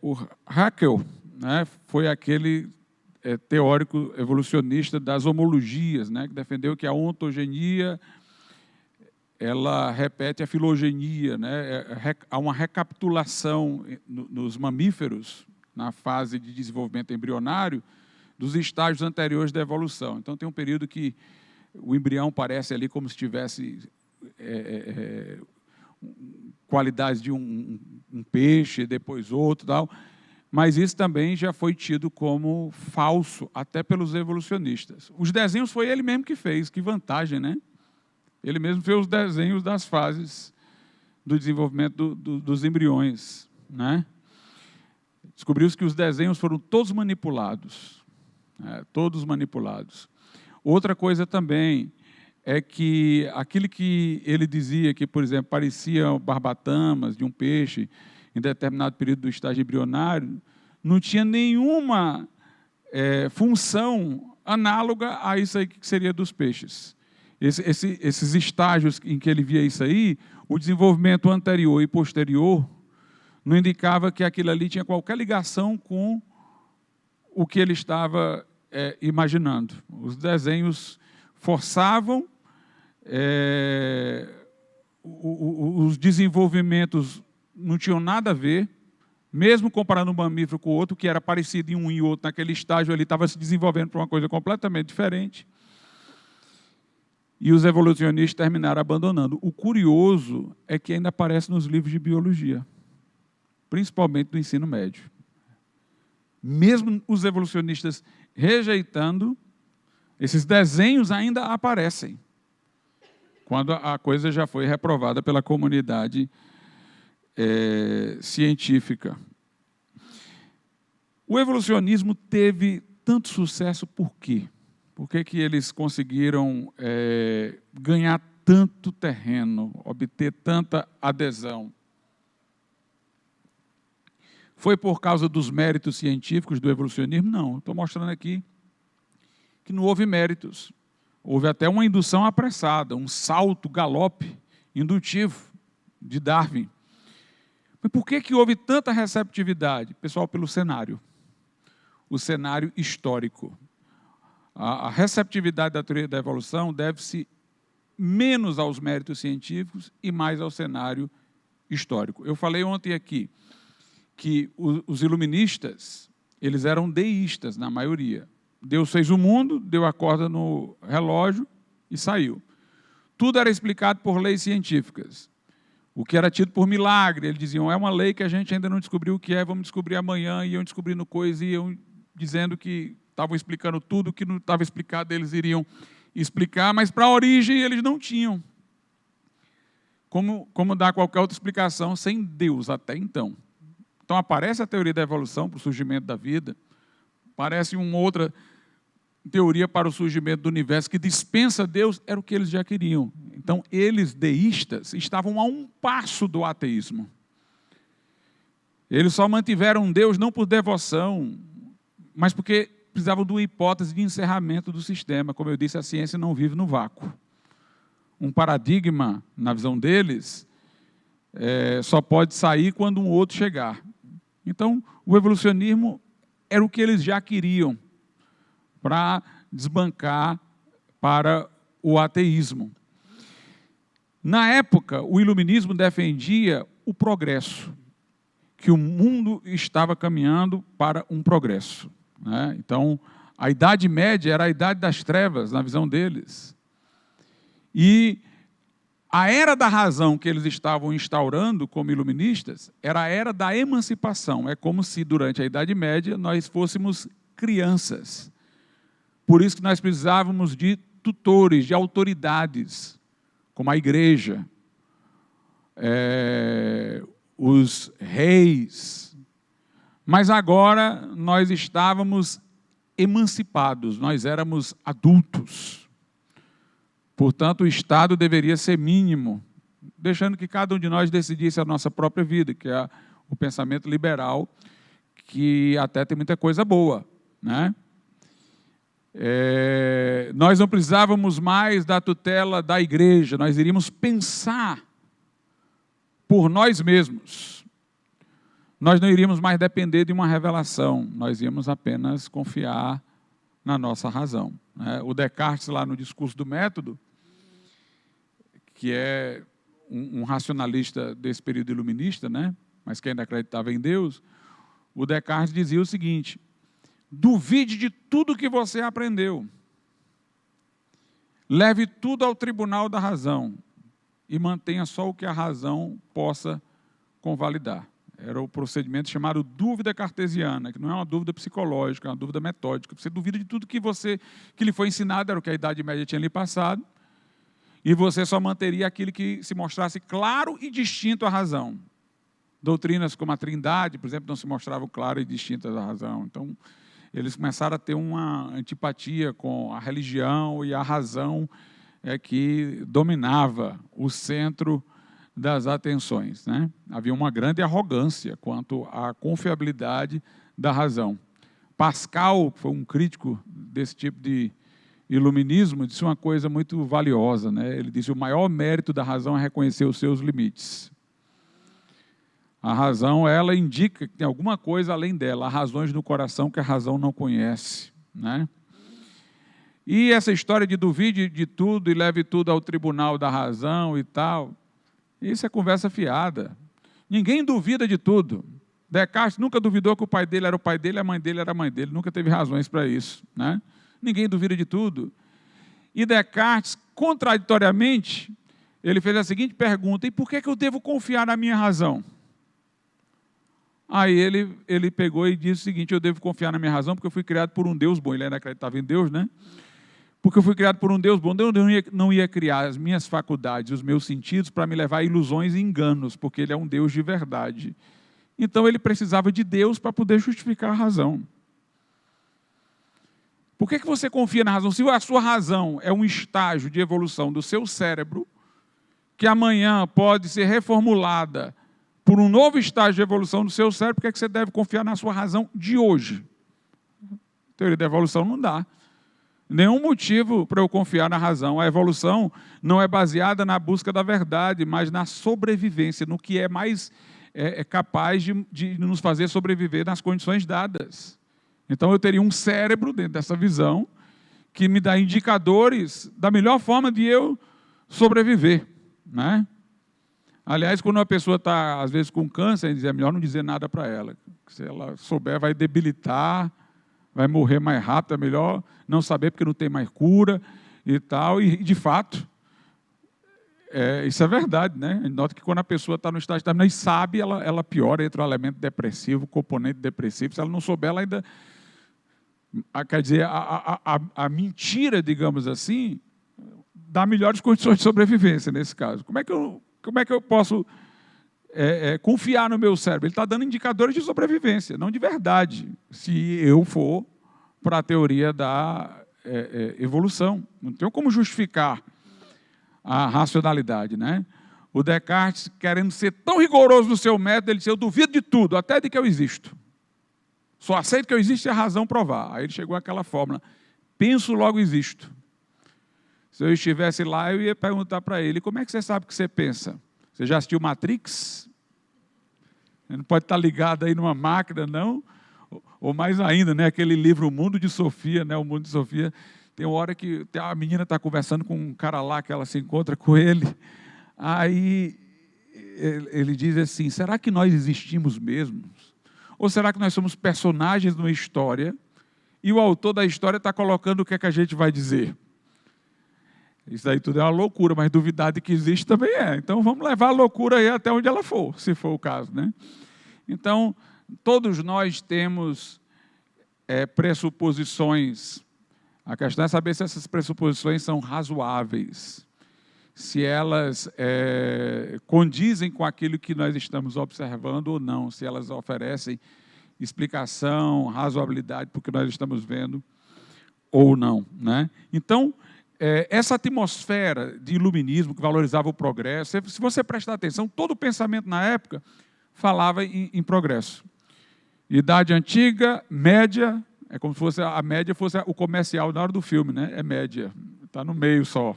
O Haeckel, né, foi aquele teórico evolucionista das homologias, né, que defendeu que a ontogenia ela repete a filogenia, né? Há uma recapitulação nos mamíferos, na fase de desenvolvimento embrionário, dos estágios anteriores da evolução. Então, tem um período que o embrião parece ali como se tivesse qualidades de um peixe, depois outro, tal. Mas isso também já foi tido como falso, até pelos evolucionistas. Os desenhos foi ele mesmo que fez, que vantagem, né? Ele mesmo fez os desenhos das fases do desenvolvimento dos embriões, né? Descobriu-se que os desenhos foram todos manipulados, todos manipulados. Outra coisa também é que aquilo que ele dizia que, por exemplo, parecia barbatamas de um peixe em determinado período do estágio embrionário, não tinha nenhuma função análoga a isso aí que seria dos peixes. Esses estágios em que ele via isso aí, o desenvolvimento anterior e posterior não indicava que aquilo ali tinha qualquer ligação com o que ele estava imaginando. Os desenhos forçavam os desenvolvimentos não tinham nada a ver, mesmo comparando um mamífero com o outro, que era parecido em um e outro, naquele estágio ali estava se desenvolvendo para uma coisa completamente diferente. E os evolucionistas terminaram abandonando. O curioso é que ainda aparece nos livros de biologia, principalmente do ensino médio. Mesmo os evolucionistas rejeitando, esses desenhos ainda aparecem, quando a coisa já foi reprovada pela comunidade científica. O evolucionismo teve tanto sucesso por quê? Por que eles conseguiram ganhar tanto terreno, obter tanta adesão? Foi por causa dos méritos científicos do evolucionismo? Não, estou mostrando aqui que não houve méritos. Houve até uma indução apressada, um salto, galope indutivo de Darwin. Mas por que houve tanta receptividade? Pessoal, pelo cenário. O cenário histórico. A receptividade da teoria da evolução deve-se menos aos méritos científicos e mais ao cenário histórico. Eu falei ontem aqui que os iluministas, eles eram deístas, na maioria. Deus fez o mundo, deu a corda no relógio e saiu. Tudo era explicado por leis científicas. O que era tido por milagre, eles diziam, é uma lei que a gente ainda não descobriu o que é, vamos descobrir amanhã, e iam descobrindo coisas, e iam dizendo que estavam explicando tudo, que não estava explicado, eles iriam explicar, mas para a origem eles não tinham. Como dar qualquer outra explicação sem Deus até então. Então aparece a teoria da evolução para o surgimento da vida, aparece uma outra teoria para o surgimento do universo que dispensa Deus, era o que eles já queriam. Então eles, deístas, estavam a um passo do ateísmo. Eles só mantiveram Deus não por devoção, mas porque precisavam de uma hipótese de encerramento do sistema. Como eu disse, a ciência não vive no vácuo. Um paradigma, na visão deles, só pode sair quando um outro chegar. Então, o evolucionismo era o que eles já queriam para desbancar para o ateísmo. Na época, o iluminismo defendia o progresso, que o mundo estava caminhando para um progresso, né? Então, a Idade Média era a Idade das Trevas, na visão deles. E a era da razão que eles estavam instaurando como iluministas era a era da emancipação. É como se, durante a Idade Média, nós fôssemos crianças. Por isso que nós precisávamos de tutores, de autoridades, como a igreja, os reis. Mas agora nós estávamos emancipados, nós éramos adultos. Portanto, o Estado deveria ser mínimo, deixando que cada um de nós decidisse a nossa própria vida, que é o pensamento liberal, que até tem muita coisa boa, né? Nós não precisávamos mais da tutela da igreja, nós iríamos pensar por nós mesmos. Nós não iríamos mais depender de uma revelação, nós íamos apenas confiar na nossa razão, né? O Descartes, lá no Discurso do Método, que é um racionalista desse período iluminista, né? Mas que ainda acreditava em Deus, o Descartes dizia o seguinte: duvide de tudo que você aprendeu, leve tudo ao tribunal da razão e mantenha só o que a razão possa convalidar. Era o procedimento chamado dúvida cartesiana, que não é uma dúvida psicológica, é uma dúvida metódica. Você duvida de tudo que lhe foi ensinado, era o que a Idade Média tinha lhe passado, e você só manteria aquilo que se mostrasse claro e distinto à razão. Doutrinas como a Trindade, por exemplo, não se mostravam claras e distintas à razão. Então, eles começaram a ter uma antipatia com a religião e a razão que dominava o centro das atenções, né? Havia uma grande arrogância quanto à confiabilidade da razão. Pascal, que foi um crítico desse tipo de iluminismo, disse uma coisa muito valiosa, né? Ele disse: o maior mérito da razão é reconhecer os seus limites. A razão, ela indica que tem alguma coisa além dela, há razões no coração que a razão não conhece, né? E essa história de duvide de tudo e leve tudo ao tribunal da razão e tal, Isso é conversa fiada. Ninguém duvida de tudo. Descartes nunca duvidou que o pai dele era o pai dele, a mãe dele era a mãe dele. Nunca teve razões para isso, né? Ninguém duvida de tudo. E Descartes, contraditoriamente, ele fez a seguinte pergunta: e por que eu devo confiar na minha razão? Aí ele pegou e disse o seguinte: eu devo confiar na minha razão porque eu fui criado por um Deus bom. Ele ainda acreditava em Deus, né? Porque eu fui criado por um Deus bom. Deus não ia criar as minhas faculdades, os meus sentidos, para me levar a ilusões e enganos, porque Ele é um Deus de verdade. Então, ele precisava de Deus para poder justificar a razão. Por que você confia na razão? Se a sua razão é um estágio de evolução do seu cérebro, que amanhã pode ser reformulada por um novo estágio de evolução do seu cérebro, por que você deve confiar na sua razão de hoje? Teoria da evolução não dá. Nenhum motivo para eu confiar na razão. A evolução não é baseada na busca da verdade, mas na sobrevivência, no que é mais capaz de nos fazer sobreviver nas condições dadas. Então, eu teria um cérebro dentro dessa visão que me dá indicadores da melhor forma de eu sobreviver, né? Aliás, quando uma pessoa está, às vezes, com câncer, é melhor não dizer nada para ela. Se ela souber, vai debilitar, vai morrer mais rápido, é melhor não saber porque não tem mais cura e tal. E de fato, isso é verdade, né? A gente nota que quando a pessoa está no estágio terminal e sabe, ela piora, entra o elemento depressivo, o componente depressivo. Se ela não souber, ela ainda... Quer dizer, a mentira, digamos assim, dá melhores condições de sobrevivência nesse caso. Como é que eu posso confiar no meu cérebro? Ele está dando indicadores de sobrevivência, não de verdade, se eu for para a teoria da evolução. Não tenho como justificar a racionalidade, né? O Descartes, querendo ser tão rigoroso no seu método, ele disse: eu duvido de tudo, até de que eu existo. Só aceito que eu existo se a razão provar. Aí ele chegou àquela fórmula: penso, logo existo. Se eu estivesse lá, eu ia perguntar para ele: como é que você sabe que você pensa? Você já assistiu Matrix? Você não pode estar ligado aí numa máquina, não? Ou mais ainda, né, aquele livro O Mundo de Sofia, né, O Mundo de Sofia, tem uma hora que a menina está conversando com um cara lá, que ela se encontra com ele, aí ele diz assim: será que nós existimos mesmo? Ou será que nós somos personagens numa história e o autor da história está colocando o que é que a gente vai dizer? Isso aí tudo é uma loucura, mas duvidar de que existe também é. Então vamos levar a loucura aí até onde ela for, se for o caso, né? Então, todos nós temos pressuposições. A questão é saber se essas pressuposições são razoáveis, se elas condizem com aquilo que nós estamos observando ou não, se elas oferecem explicação, razoabilidade para o que nós estamos vendo ou não, né? Então, essa atmosfera de iluminismo que valorizava o progresso, se você prestar atenção, todo o pensamento na época falava em progresso. Idade antiga, média, é como se fosse a média fosse o comercial na hora do filme, né? É média, está no meio só.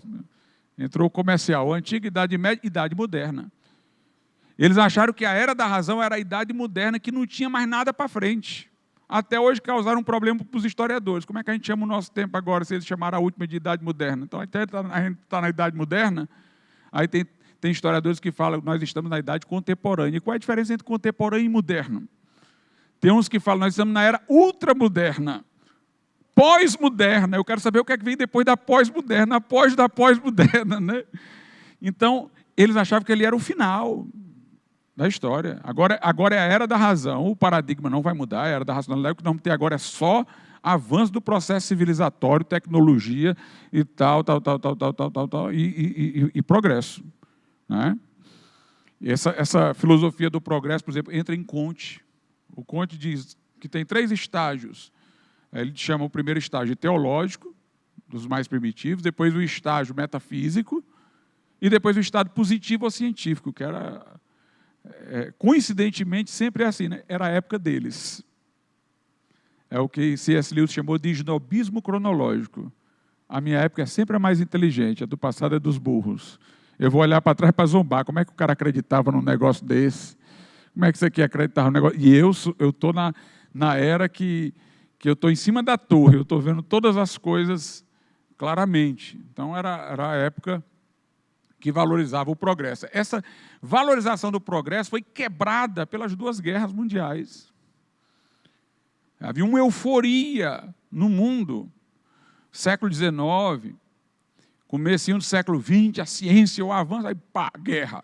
Entrou o comercial, antiga, idade média, idade moderna. Eles acharam que a era da razão era a idade moderna, que não tinha mais nada para frente. Até hoje causaram um problema para os historiadores. Como é que a gente chama o nosso tempo agora, se eles chamaram a última de idade moderna? Então, a gente está na idade moderna, aí tem historiadores que falam que nós estamos na idade contemporânea. E qual é a diferença entre contemporâneo e moderno? Tem uns que falam que nós estamos na era ultramoderna, pós-moderna. Eu quero saber o que é que vem depois da pós-moderna, após da pós-moderna, né? Então, eles achavam que ele era o final da história. Agora é a era da razão, o paradigma não vai mudar, a era da racionalidade, o que nós vamos ter agora é só avanço do processo civilizatório, tecnologia e tal, e progresso, né? Essa filosofia do progresso, por exemplo, entra em Comte. O Comte diz que tem 3 estágios. Ele chama o primeiro estágio teológico, dos mais primitivos, depois o estágio metafísico, e depois o estágio positivo ou científico, que era, coincidentemente, sempre é assim, né? Era a época deles. É o que C.S. Lewis chamou de snobismo cronológico. A minha época é sempre a mais inteligente, a do passado é dos burros. Eu vou olhar para trás para zombar. Como é que o cara acreditava num negócio desse? Como é que você quer acreditar no negócio? E eu estou na era que eu estou em cima da torre, eu estou vendo todas as coisas claramente. Então, era a época que valorizava o progresso. Essa valorização do progresso foi quebrada pelas duas guerras mundiais. Havia uma euforia no mundo. Século XIX, comecinho do século XX, a ciência, o avanço, aí pá, guerra.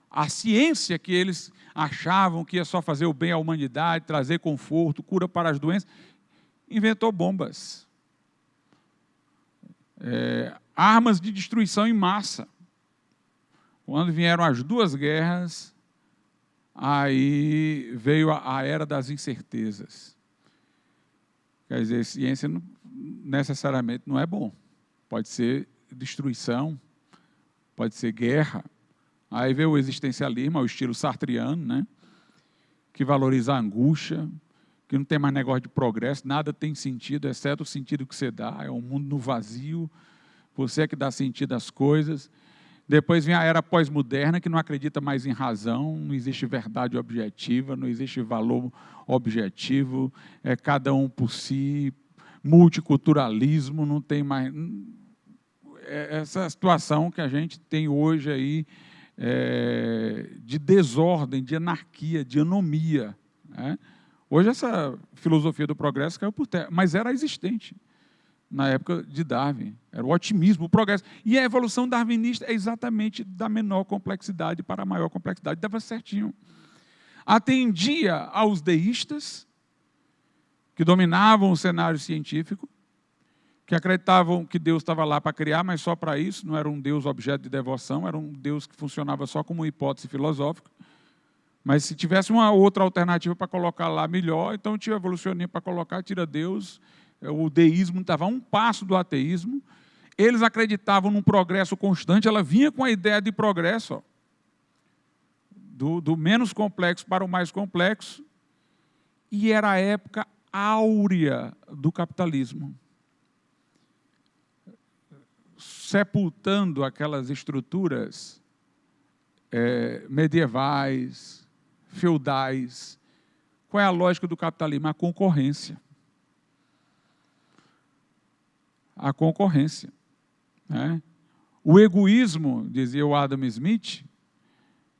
A ciência que eles achavam que ia só fazer o bem à humanidade, trazer conforto, cura para as doenças, inventou bombas. Armas de destruição em massa. Quando vieram as duas guerras, aí veio a era das incertezas. Quer dizer, ciência não, necessariamente não é bom. Pode ser destruição, pode ser guerra. Aí veio o existencialismo, o estilo sartriano, né? Que valoriza a angústia, que não tem mais negócio de progresso, nada tem sentido, exceto o sentido que você dá, é um mundo no vazio, você é que dá sentido às coisas. Depois vem a era pós-moderna, que não acredita mais em razão, não existe verdade objetiva, não existe valor objetivo, é cada um por si, multiculturalismo, não tem mais... Essa situação que a gente tem hoje aí, de desordem, de anarquia, de anomia. Né? Hoje essa filosofia do progresso caiu por terra, mas era existente na época de Darwin. Era o otimismo, o progresso. E a evolução darwinista é exatamente da menor complexidade para a maior complexidade. Dava certinho. Atendia aos deístas, que dominavam o cenário científico, que acreditavam que Deus estava lá para criar, mas só para isso, não era um Deus objeto de devoção, era um Deus que funcionava só como hipótese filosófica. Mas se tivesse uma outra alternativa para colocar lá melhor, então tinha o evolucionismo para colocar, tira Deus. O deísmo estava a um passo do ateísmo. Eles acreditavam num progresso constante, ela vinha com a ideia de progresso, ó, do menos complexo para o mais complexo, e era a época áurea do capitalismo, sepultando aquelas estruturas medievais, feudais. Qual é a lógica do capitalismo? A concorrência. A concorrência. Né? O egoísmo, dizia o Adam Smith,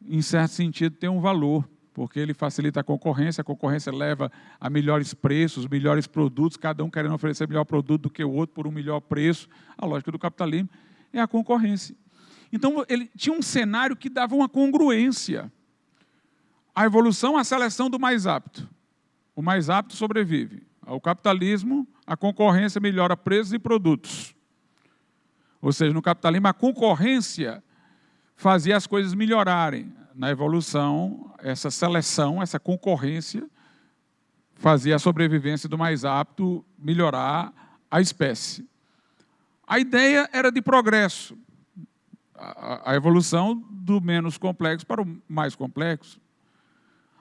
em certo sentido tem um valor, porque ele facilita a concorrência leva a melhores preços, melhores produtos, cada um querendo oferecer melhor produto do que o outro por um melhor preço. A lógica do capitalismo é a concorrência. Então, ele tinha um cenário que dava uma congruência. A evolução, a seleção do mais apto. O mais apto sobrevive. Ao capitalismo, a concorrência melhora preços e produtos. Ou seja, no capitalismo, a concorrência fazia as coisas melhorarem. Na evolução, essa seleção, essa concorrência, fazia a sobrevivência do mais apto melhorar a espécie. A ideia era de progresso. A evolução do menos complexo para o mais complexo.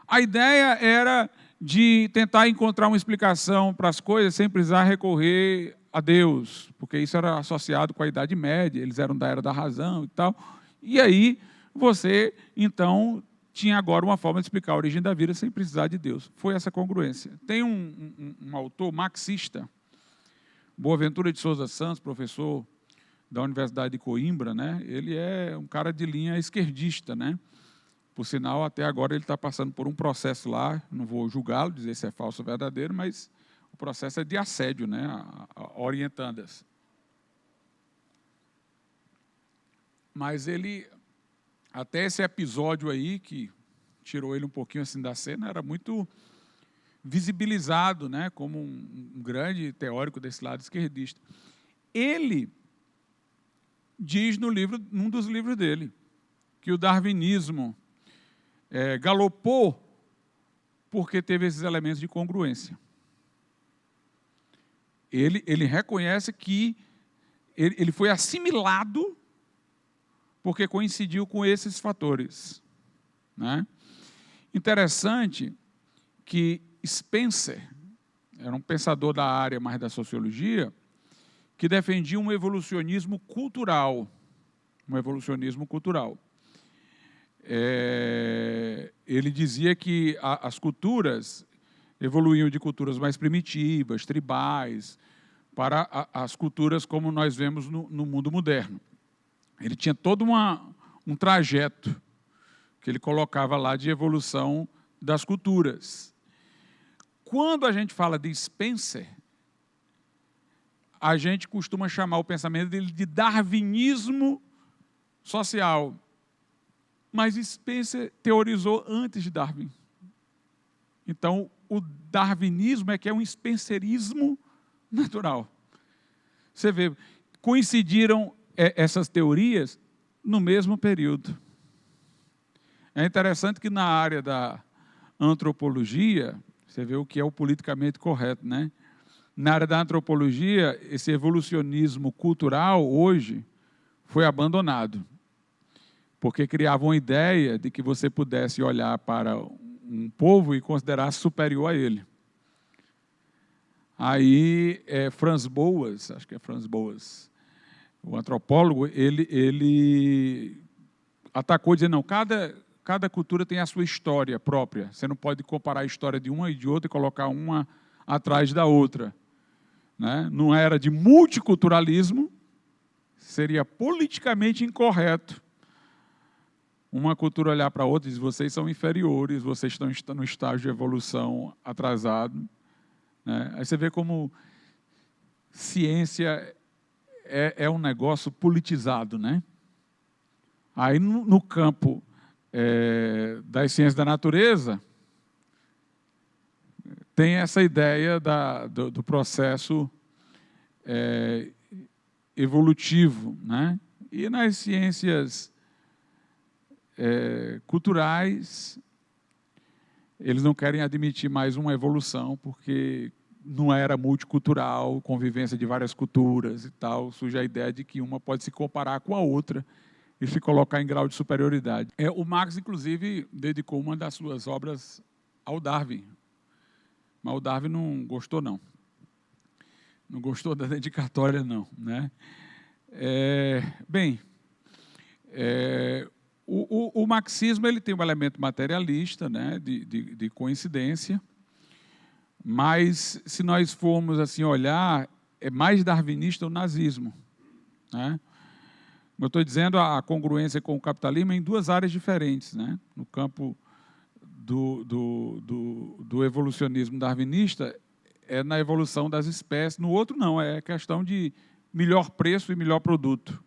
A ideia era de tentar encontrar uma explicação para as coisas sem precisar recorrer a Deus, porque isso era associado com a Idade Média, eles eram da Era da Razão e tal. E aí você, então, tinha agora uma forma de explicar a origem da vida sem precisar de Deus. Foi essa congruência. Tem um autor marxista, Boaventura de Souza Santos, professor da Universidade de Coimbra, né? Ele é um cara de linha esquerdista, né? Por sinal, até agora ele está passando por um processo lá, não vou julgá-lo, dizer se é falso ou verdadeiro, mas o processo é de assédio, né? A orientandas. Mas ele, até esse episódio aí, que tirou ele um pouquinho assim da cena, era muito visibilizado, né? Como um grande teórico desse lado esquerdista. Ele diz num dos livros dele, que o darwinismo galopou porque teve esses elementos de congruência. Ele reconhece que ele foi assimilado porque coincidiu com esses fatores. Né? Interessante que Spencer, era um pensador da área mais da sociologia, que defendia um evolucionismo cultural. Um evolucionismo cultural. Ele dizia que as culturas evoluíam de culturas mais primitivas, tribais, para as culturas como nós vemos no mundo moderno. Ele tinha todo um trajeto que ele colocava lá de evolução das culturas. Quando a gente fala de Spencer, a gente costuma chamar o pensamento dele de darwinismo social. Mas Spencer teorizou antes de Darwin. Então, o darwinismo é que é um spencerismo natural. Você vê, coincidiram essas teorias no mesmo período. É interessante que na área da antropologia, você vê o que é o politicamente correto, né? Na área da antropologia, esse evolucionismo cultural, hoje, foi abandonado. Porque criavam a ideia de que você pudesse olhar para um povo e considerar superior a ele. Aí, Franz Boas, acho que é Franz Boas, o antropólogo, ele atacou dizendo, não, cada cultura tem a sua história própria. Você não pode comparar a história de uma e de outra e colocar uma atrás da outra. Né? Numa era de multiculturalismo, seria politicamente incorreto uma cultura olhar para a outra e dizer, vocês são inferiores, vocês estão no estágio de evolução atrasado. Né? Aí você vê como ciência é um negócio politizado. Né? Aí no campo das ciências da natureza, tem essa ideia do processo evolutivo. Né? E nas ciências culturais, eles não querem admitir mais uma evolução, porque não era multicultural, convivência de várias culturas e tal, surge a ideia de que uma pode se comparar com a outra e se colocar em grau de superioridade. O Marx, inclusive, dedicou uma das suas obras ao Darwin, mas o Darwin não gostou, não. Não gostou da dedicatória, não. Né? O marxismo ele tem um elemento materialista, né, de coincidência, mas, se nós formos assim olhar, é mais darwinista o nazismo. Né? Eu estou dizendo a congruência com o capitalismo em duas áreas diferentes. Né? No campo do evolucionismo darwinista, é na evolução das espécies, no outro não, é questão de melhor preço e melhor produto.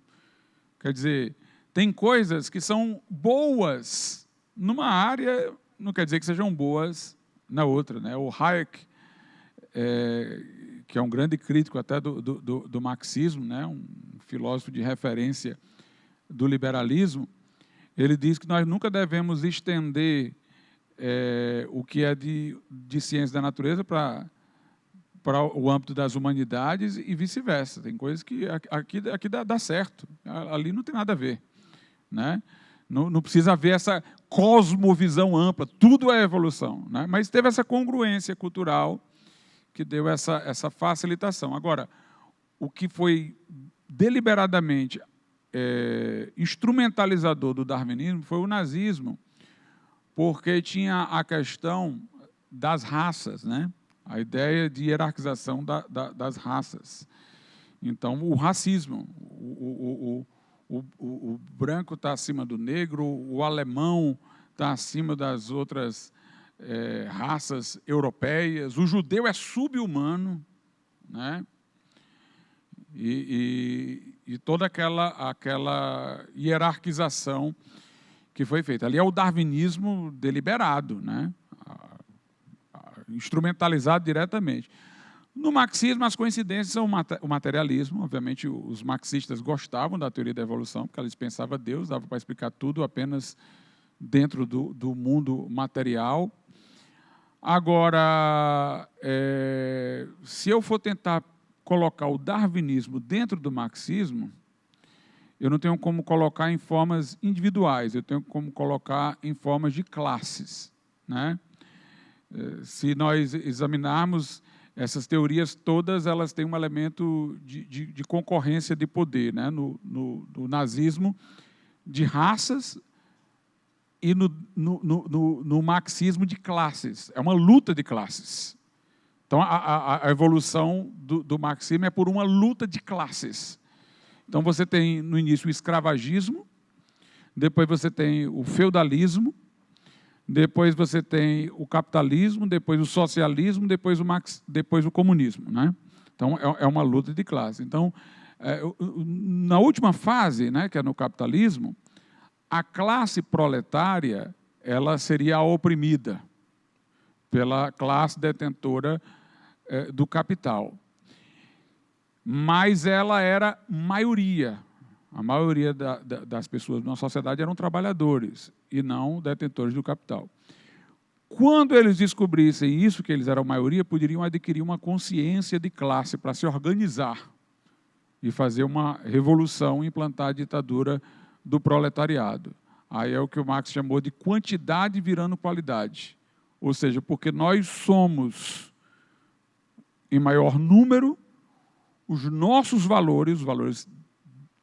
Quer dizer, tem coisas que são boas numa área, não quer dizer que sejam boas na outra. Né? O Hayek, que é um grande crítico até do marxismo, né? Um filósofo de referência do liberalismo, ele diz que nós nunca devemos estender o que é de ciência da natureza para o âmbito das humanidades e vice-versa. Tem coisas que aqui dá certo, ali não tem nada a ver. Né? Não precisa haver essa cosmovisão ampla, tudo é evolução. Né? Mas teve essa congruência cultural que deu essa facilitação. Agora, o que foi deliberadamente instrumentalizador do darwinismo foi o nazismo, porque tinha a questão das raças, né? A ideia de hierarquização das raças. Então, o racismo, o branco está acima do negro, o alemão está acima das outras raças europeias, o judeu é sub-humano, né? E toda aquela hierarquização que foi feita. Ali é o darwinismo deliberado, né? Instrumentalizado diretamente. No marxismo, as coincidências são o materialismo. Obviamente, os marxistas gostavam da teoria da evolução, porque eles pensavam Deus, dava para explicar tudo apenas dentro do mundo material. Agora, se eu for tentar colocar o darwinismo dentro do marxismo, eu não tenho como colocar em formas individuais, eu tenho como colocar em formas de classes. Né? Se nós examinarmos essas teorias todas, elas têm um elemento de concorrência de poder. Né? No nazismo, de raças, e no marxismo, de classes. É uma luta de classes. Então, a evolução do marxismo é por uma luta de classes. Então, você tem, no início, o escravagismo, depois você tem o feudalismo, depois você tem o capitalismo, depois o socialismo, depois o comunismo, né? Então, é uma luta de classe. Então, na última fase, né, que é no capitalismo, a classe proletária ela seria a oprimida pela classe detentora do capital. Mas ela era maioria. A maioria das pessoas na sociedade eram trabalhadores e não detentores do capital. Quando eles descobrissem isso, que eles eram maioria, poderiam adquirir uma consciência de classe para se organizar e fazer uma revolução e implantar a ditadura do proletariado. Aí é o que o Marx chamou de quantidade virando qualidade. Ou seja, porque nós somos, em maior número, os nossos valores, os valores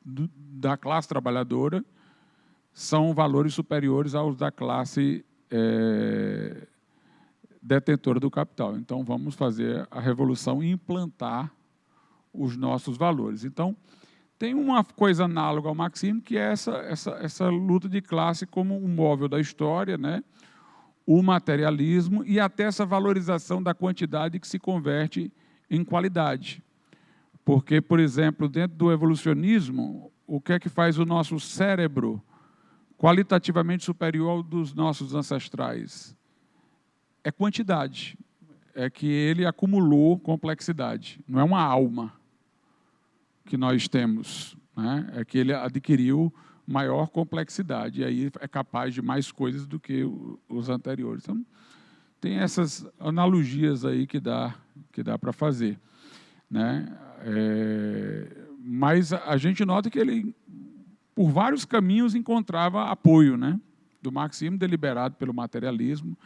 da classe trabalhadora, são valores superiores aos da classe detentora do capital. Então, vamos fazer a revolução e implantar os nossos valores. Então, tem uma coisa análoga ao marxismo, que é essa luta de classe como um móvel da história, né? O materialismo e até essa valorização da quantidade que se converte em qualidade. Porque, por exemplo, dentro do evolucionismo, o que é que faz o nosso cérebro qualitativamente superior ao dos nossos ancestrais? É quantidade. É que ele acumulou complexidade. Não é uma alma que nós temos, né? É que ele adquiriu maior complexidade, e aí é capaz de mais coisas do que os anteriores. Então, tem essas analogias aí que dá para fazer, né? Mas a gente nota que ele, por vários caminhos, encontrava apoio, né? Do marxismo deliberado pelo materialismo,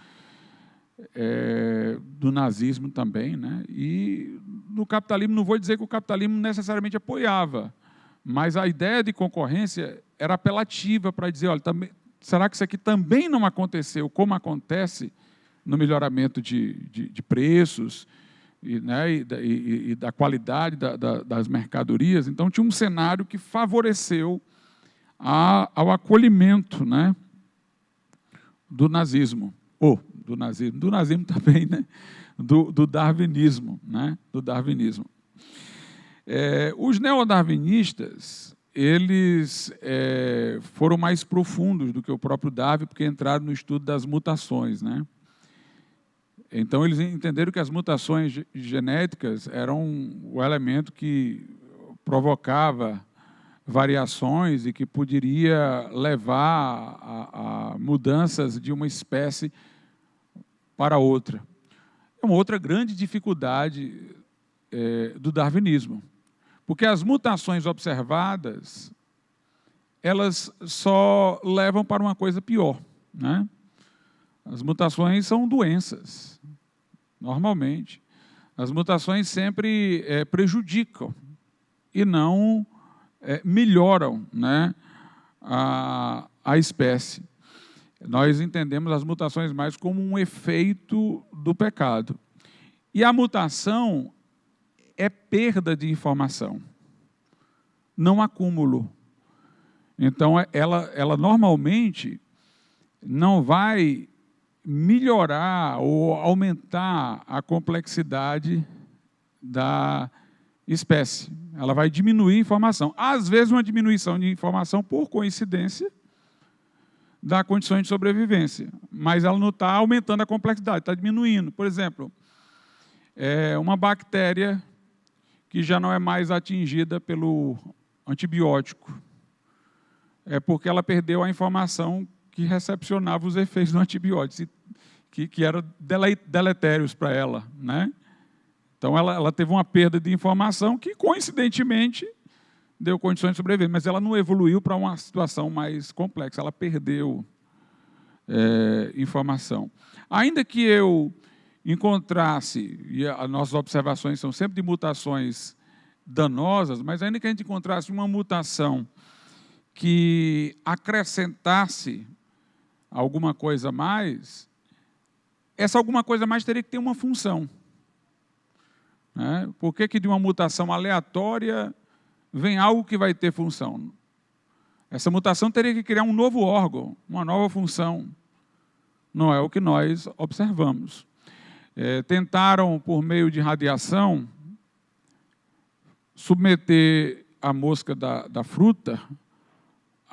do nazismo também, né? E no capitalismo, não vou dizer que o capitalismo necessariamente apoiava, mas a ideia de concorrência era apelativa para dizer, olha, também, será que isso aqui também não aconteceu como acontece no melhoramento de preços e da qualidade das mercadorias? Então, tinha um cenário que favoreceu ao acolhimento, né, do nazismo, do nazismo também, né, do darwinismo, né, do darwinismo. Os neodarwinistas, eles foram mais profundos do que o próprio Darwin, porque entraram no estudo das mutações, né? Então, eles entenderam que as mutações genéticas eram o elemento que provocava variações e que poderia levar a mudanças de uma espécie para outra. É uma outra grande dificuldade do darwinismo, porque as mutações observadas, elas só levam para uma coisa pior, né? As mutações são doenças, normalmente. As mutações sempre prejudicam e não melhoram, né, a espécie. Nós entendemos as mutações mais como um efeito do pecado. E a mutação é perda de informação, não acúmulo. Então, ela normalmente não vai melhorar ou aumentar a complexidade da espécie. Ela vai diminuir a informação. Às vezes, uma diminuição de informação, por coincidência, dá condições de sobrevivência, mas ela não está aumentando a complexidade, está diminuindo. Por exemplo, uma bactéria que já não é mais atingida pelo antibiótico, porque ela perdeu a informação que recepcionava os efeitos do antibiótico, que eram deletérios para ela, né? Então, ela teve uma perda de informação que, coincidentemente, deu condições de sobreviver, mas ela não evoluiu para uma situação mais complexa, ela perdeu informação. Ainda que eu encontrasse, e as nossas observações são sempre de mutações danosas, mas ainda que a gente encontrasse uma mutação que acrescentasse alguma coisa a mais, essa alguma coisa a mais teria que ter uma função. Por que de uma mutação aleatória vem algo que vai ter função. Essa mutação teria que criar um novo órgão, uma nova função. Não é o que nós observamos. Tentaram, por meio de radiação, submeter a mosca da fruta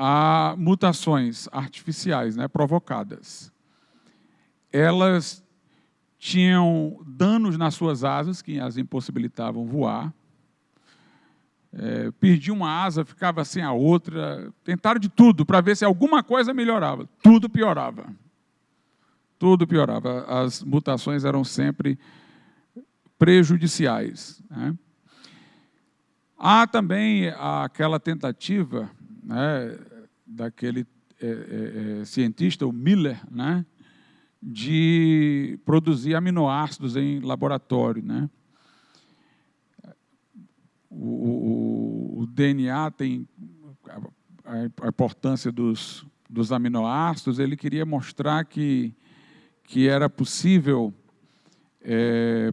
a mutações artificiais, né, provocadas. Elas tinham danos nas suas asas, que as impossibilitavam voar. Perdiam uma asa, ficava sem a outra. Tentaram de tudo para ver se alguma coisa melhorava. Tudo piorava. Tudo piorava. As mutações eram sempre prejudiciais, né? Há também aquela tentativa, né, daquele cientista, o Miller, né, de produzir aminoácidos em laboratório, né? O DNA tem a importância dos aminoácidos. Ele queria mostrar que era possível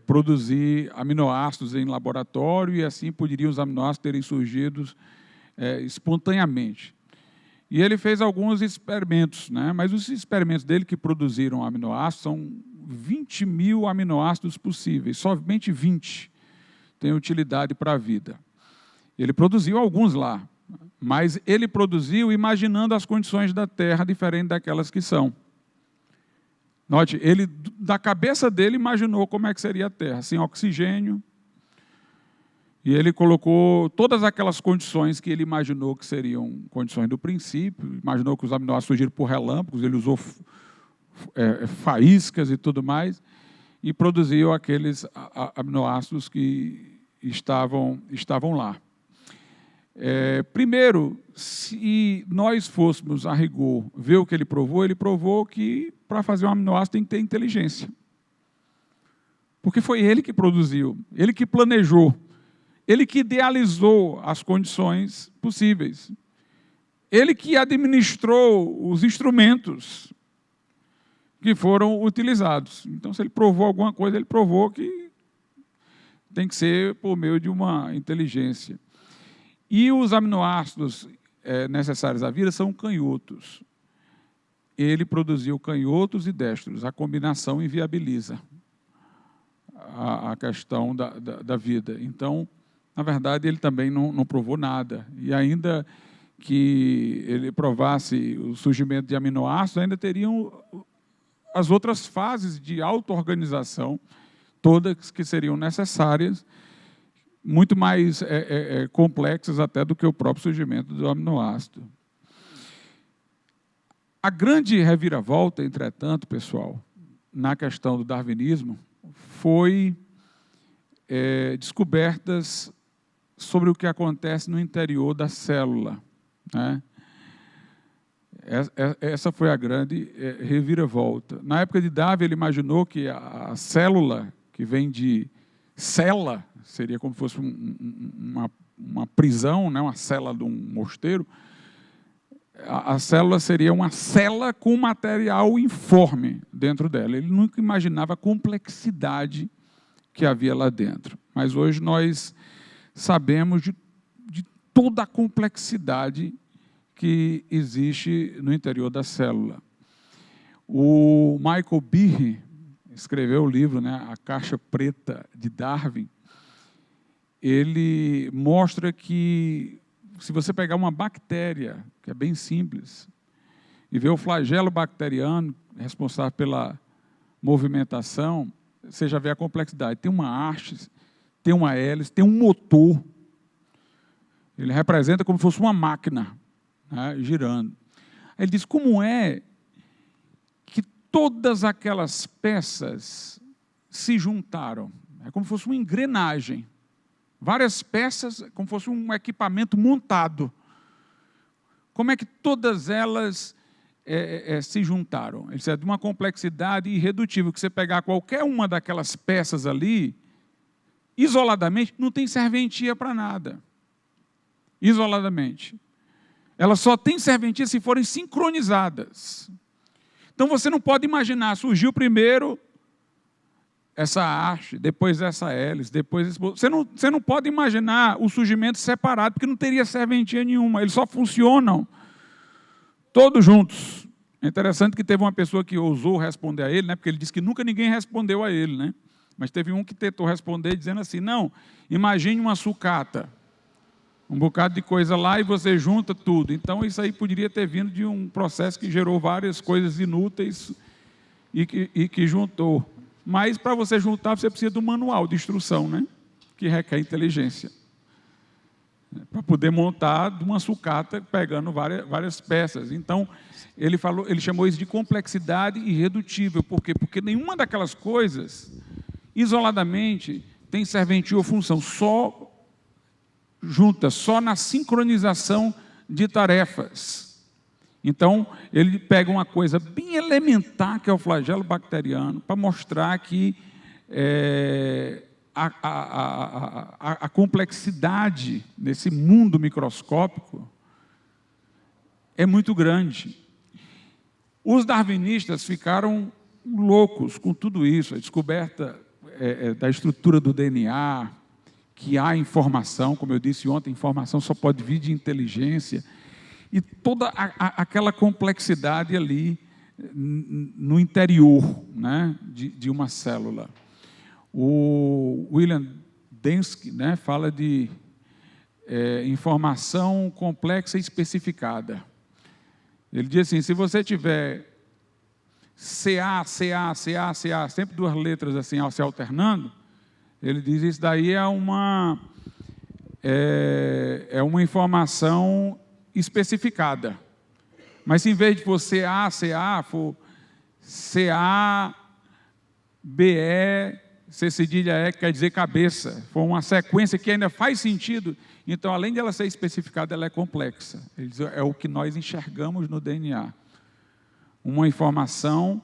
produzir aminoácidos em laboratório e assim poderiam os aminoácidos terem surgido espontaneamente. E ele fez alguns experimentos, né? Mas os experimentos dele que produziram aminoácidos são 20 mil aminoácidos possíveis, somente 20 têm utilidade para a vida. Ele produziu alguns lá, mas ele produziu imaginando as condições da Terra diferentes daquelas que são. Note, ele, da cabeça dele, imaginou como é que seria a Terra, sem oxigênio, e ele colocou todas aquelas condições que ele imaginou que seriam condições do princípio, imaginou que os aminoácidos surgiram por relâmpagos, ele usou faíscas e tudo mais, e produziu aqueles aminoácidos que estavam lá. Primeiro, se nós fôssemos a rigor ver o que ele provou que para fazer um aminoácido tem que ter inteligência. Porque foi ele que produziu, ele que planejou, ele que idealizou as condições possíveis, ele que administrou os instrumentos que foram utilizados. Então, se ele provou alguma coisa, ele provou que tem que ser por meio de uma inteligência. E os aminoácidos necessários à vida são canhotos. Ele produziu canhotos e destros. A combinação inviabiliza a questão da vida. Então, na verdade, ele também não provou nada. E ainda que ele provasse o surgimento de aminoácidos, ainda teriam as outras fases de auto-organização, todas que seriam necessárias, muito mais complexas até do que o próprio surgimento do aminoácido. A grande reviravolta, entretanto, pessoal, na questão do darwinismo, foi descobertas sobre o que acontece no interior da célula, né? Essa foi a grande reviravolta. Na época de Darwin, ele imaginou que a célula, que vem de cela, seria como se fosse uma prisão, né? Uma cela de um mosteiro. A célula seria uma cela com material informe dentro dela. Ele nunca imaginava a complexidade que havia lá dentro. Mas hoje nós sabemos de toda a complexidade que existe no interior da célula. O Michael Behe escreveu o livro, né, A Caixa Preta de Darwin. Ele mostra que, se você pegar uma bactéria, que é bem simples, e ver o flagelo bacteriano responsável pela movimentação, você já vê a complexidade. Tem uma haste, tem uma hélice, tem um motor. Ele representa como se fosse uma máquina, né, girando. Ele diz como é que todas aquelas peças se juntaram. É como se fosse uma engrenagem. Várias peças, como se fosse um equipamento montado. Como é que todas elas se juntaram? Isso é de uma complexidade irredutível, que você pegar qualquer uma daquelas peças ali, isoladamente, não tem serventia para nada. Isoladamente. Elas só têm serventia se forem sincronizadas. Então, você não pode imaginar, surgiu primeiro essa haste, depois essa hélice, depois esse... Você não pode imaginar o surgimento separado, porque não teria serventia nenhuma, eles só funcionam todos juntos. É interessante que teve uma pessoa que ousou responder a ele, né? Porque ele disse que nunca ninguém respondeu a ele, né? Mas teve um que tentou responder dizendo assim, não, imagine uma sucata, um bocado de coisa lá e você junta tudo. Então isso aí poderia ter vindo de um processo que gerou várias coisas inúteis e que juntou. Mas para você juntar você precisa de um manual de instrução, né? Que requer inteligência. Para poder montar de uma sucata pegando várias peças. Então, ele chamou isso de complexidade irredutível. Por quê? Porque nenhuma daquelas coisas, isoladamente, tem serventia ou função. Só junta, só na sincronização de tarefas. Então, ele pega uma coisa bem elementar, que é o flagelo bacteriano, para mostrar que a complexidade nesse mundo microscópico é muito grande. Os darwinistas ficaram loucos com tudo isso, a descoberta da estrutura do DNA, que há informação, como eu disse ontem, informação só pode vir de inteligência, e toda aquela complexidade ali no interior, né, de uma célula. O William Dembski, né, fala de informação complexa e especificada. Ele diz assim, se você tiver CA, sempre duas letras assim, se alternando, ele diz isso daí é uma informação especificada. Mas se em vez de for CA, for CABE, C cedilha E, que quer dizer cabeça, for uma sequência que ainda faz sentido, então, além de ela ser especificada, ela é complexa. Ele diz, é o que nós enxergamos no DNA. Uma informação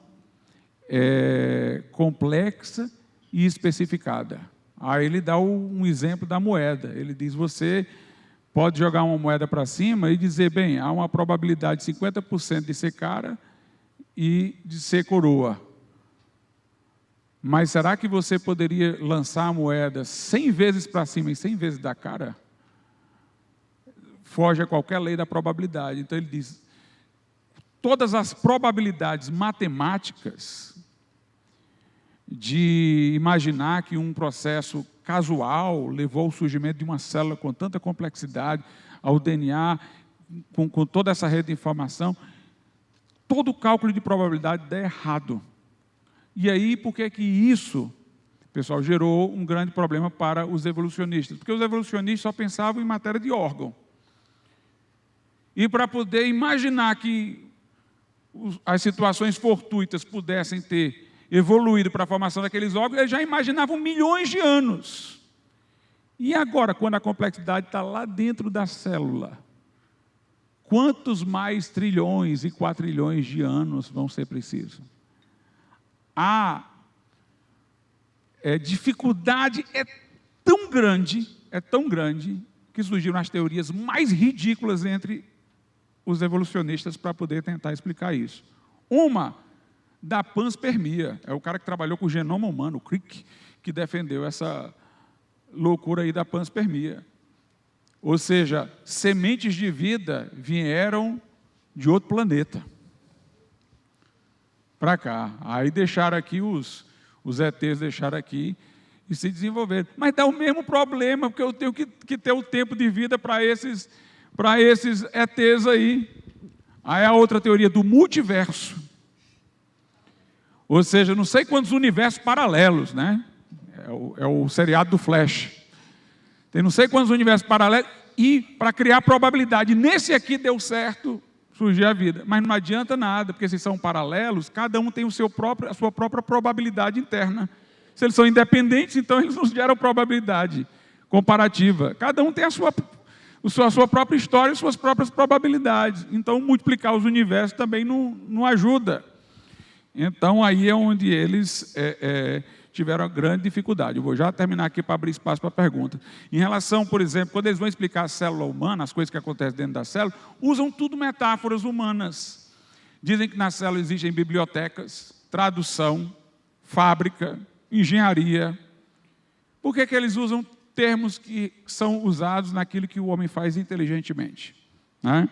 complexa e especificada. Aí ele dá um exemplo da moeda. Ele diz, você pode jogar uma moeda para cima e dizer, bem, há uma probabilidade de 50% de ser cara e de ser coroa. Mas será que você poderia lançar a moeda 100 vezes para cima e 100 vezes da cara? Foge a qualquer lei da probabilidade. Então ele diz, todas as probabilidades matemáticas de imaginar que um processo casual levou ao surgimento de uma célula com tanta complexidade, ao DNA, com toda essa rede de informação, todo o cálculo de probabilidade dá errado. E aí, por que isso, pessoal, gerou um grande problema para os evolucionistas? Porque os evolucionistas só pensavam em matéria de órgão. E para poder imaginar que as situações fortuitas pudessem ter evoluído para a formação daqueles órgãos, eles já imaginavam milhões de anos. E agora, quando a complexidade está lá dentro da célula, quantos mais trilhões e quatrilhões de anos vão ser precisos? A dificuldade é tão grande, que surgiram as teorias mais ridículas entre os evolucionistas para poder tentar explicar isso. Uma, da panspermia, é o cara que trabalhou com o genoma humano, o Crick, que defendeu essa loucura aí da panspermia. Ou seja, sementes de vida vieram de outro planeta para cá. Aí deixaram aqui, os ETs deixaram aqui e se desenvolveram. Mas dá o mesmo problema, porque eu tenho que ter o tempo de vida para esses ETs aí. Aí a outra teoria do multiverso. Ou seja, não sei quantos universos paralelos, né? É o seriado do Flash. Tem não sei quantos universos paralelos e para criar probabilidade. Nesse aqui deu certo, surgiu a vida. Mas não adianta nada, porque se são paralelos, cada um tem a sua própria probabilidade interna. Se eles são independentes, então eles não geram probabilidade comparativa. Cada um tem a sua própria história e suas próprias probabilidades. Então, multiplicar os universos também não ajuda. Então, aí é onde eles tiveram grande dificuldade. Eu vou já terminar aqui para abrir espaço para perguntas. Em relação, por exemplo, quando eles vão explicar a célula humana, as coisas que acontecem dentro da célula, usam tudo metáforas humanas. Dizem que na célula existem bibliotecas, tradução, fábrica, engenharia. Por que eles usam termos que são usados naquilo que o homem faz inteligentemente? Né?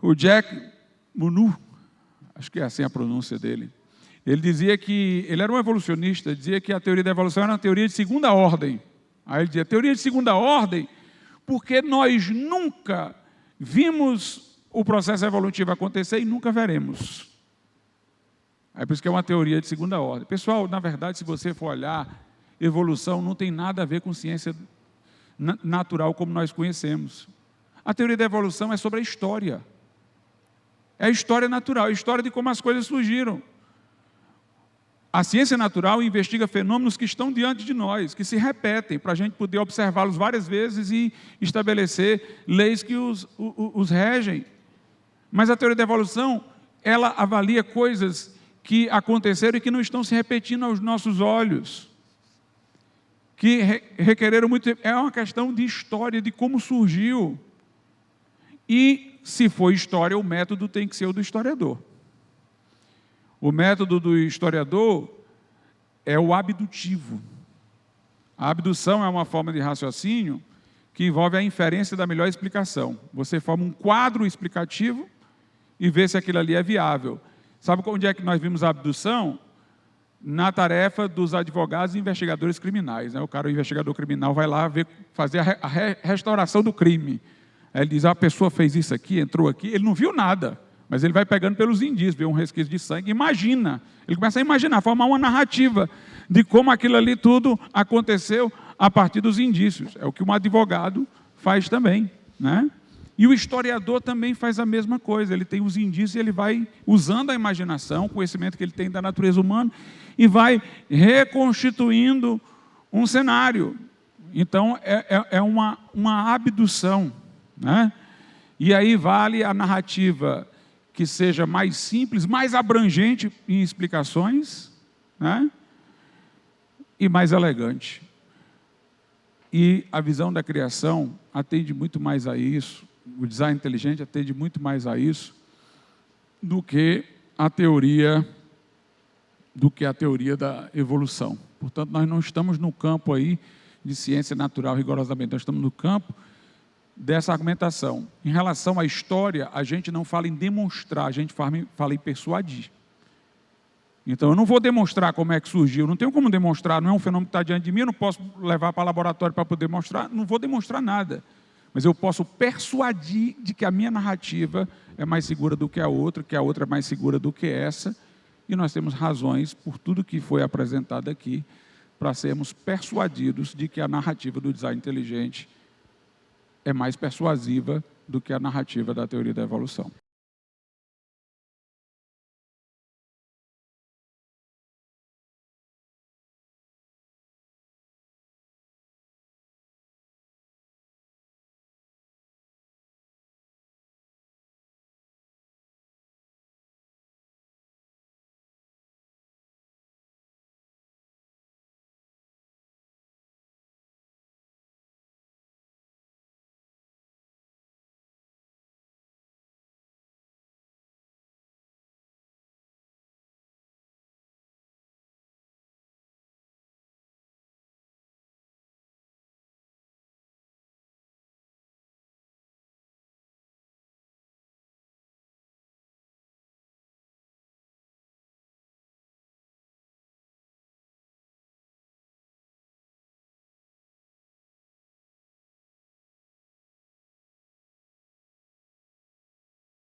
O Jack Munu, acho que é assim a pronúncia dele, ele dizia que, ele era um evolucionista, dizia que a teoria da evolução era uma teoria de segunda ordem. Aí ele dizia, teoria de segunda ordem, porque nós nunca vimos o processo evolutivo acontecer e nunca veremos. É por isso que é uma teoria de segunda ordem. Pessoal, na verdade, se você for olhar, evolução não tem nada a ver com ciência natural como nós conhecemos. A teoria da evolução é sobre a história. É a história natural, a história de como as coisas surgiram. A ciência natural investiga fenômenos que estão diante de nós, que se repetem, para a gente poder observá-los várias vezes e estabelecer leis que os regem. Mas a teoria da evolução, ela avalia coisas que aconteceram e que não estão se repetindo aos nossos olhos, que requereram muito tempo. É uma questão de história, de como surgiu. E, se for história, o método tem que ser o do historiador. O método do historiador é o abdutivo. A abdução é uma forma de raciocínio que envolve a inferência da melhor explicação. Você forma um quadro explicativo e vê se aquilo ali é viável. Sabe onde é que nós vimos a abdução? Na tarefa dos advogados e investigadores criminais. Né? O investigador criminal, vai lá fazer a restauração do crime. Aí ele diz, a pessoa fez isso aqui, entrou aqui, ele não viu nada. Mas ele vai pegando pelos indícios, vê um resquício de sangue, imagina. Ele começa a imaginar, formar uma narrativa de como aquilo ali tudo aconteceu a partir dos indícios. É o que um advogado faz também. Né? E o historiador também faz a mesma coisa. Ele tem os indícios e ele vai usando a imaginação, o conhecimento que ele tem da natureza humana, e vai reconstituindo um cenário. Então, é uma abdução. Né? E aí vale a narrativa que seja mais simples, mais abrangente em explicações, né? E mais elegante. E a visão da criação atende muito mais a isso, o design inteligente atende muito mais a isso, do que a teoria da evolução. Portanto, nós não estamos no campo aí de ciência natural rigorosamente, nós estamos no campo dessa argumentação. Em relação à história, a gente não fala em demonstrar, a gente fala em persuadir. Então, eu não vou demonstrar como é que surgiu, não tenho como demonstrar, não é um fenômeno que está diante de mim, eu não posso levar para o laboratório para poder mostrar, não vou demonstrar nada. Mas eu posso persuadir de que a minha narrativa é mais segura do que a outra é mais segura do que essa, e nós temos razões, por tudo que foi apresentado aqui, para sermos persuadidos de que a narrativa do design inteligente é mais persuasiva do que a narrativa da teoria da evolução.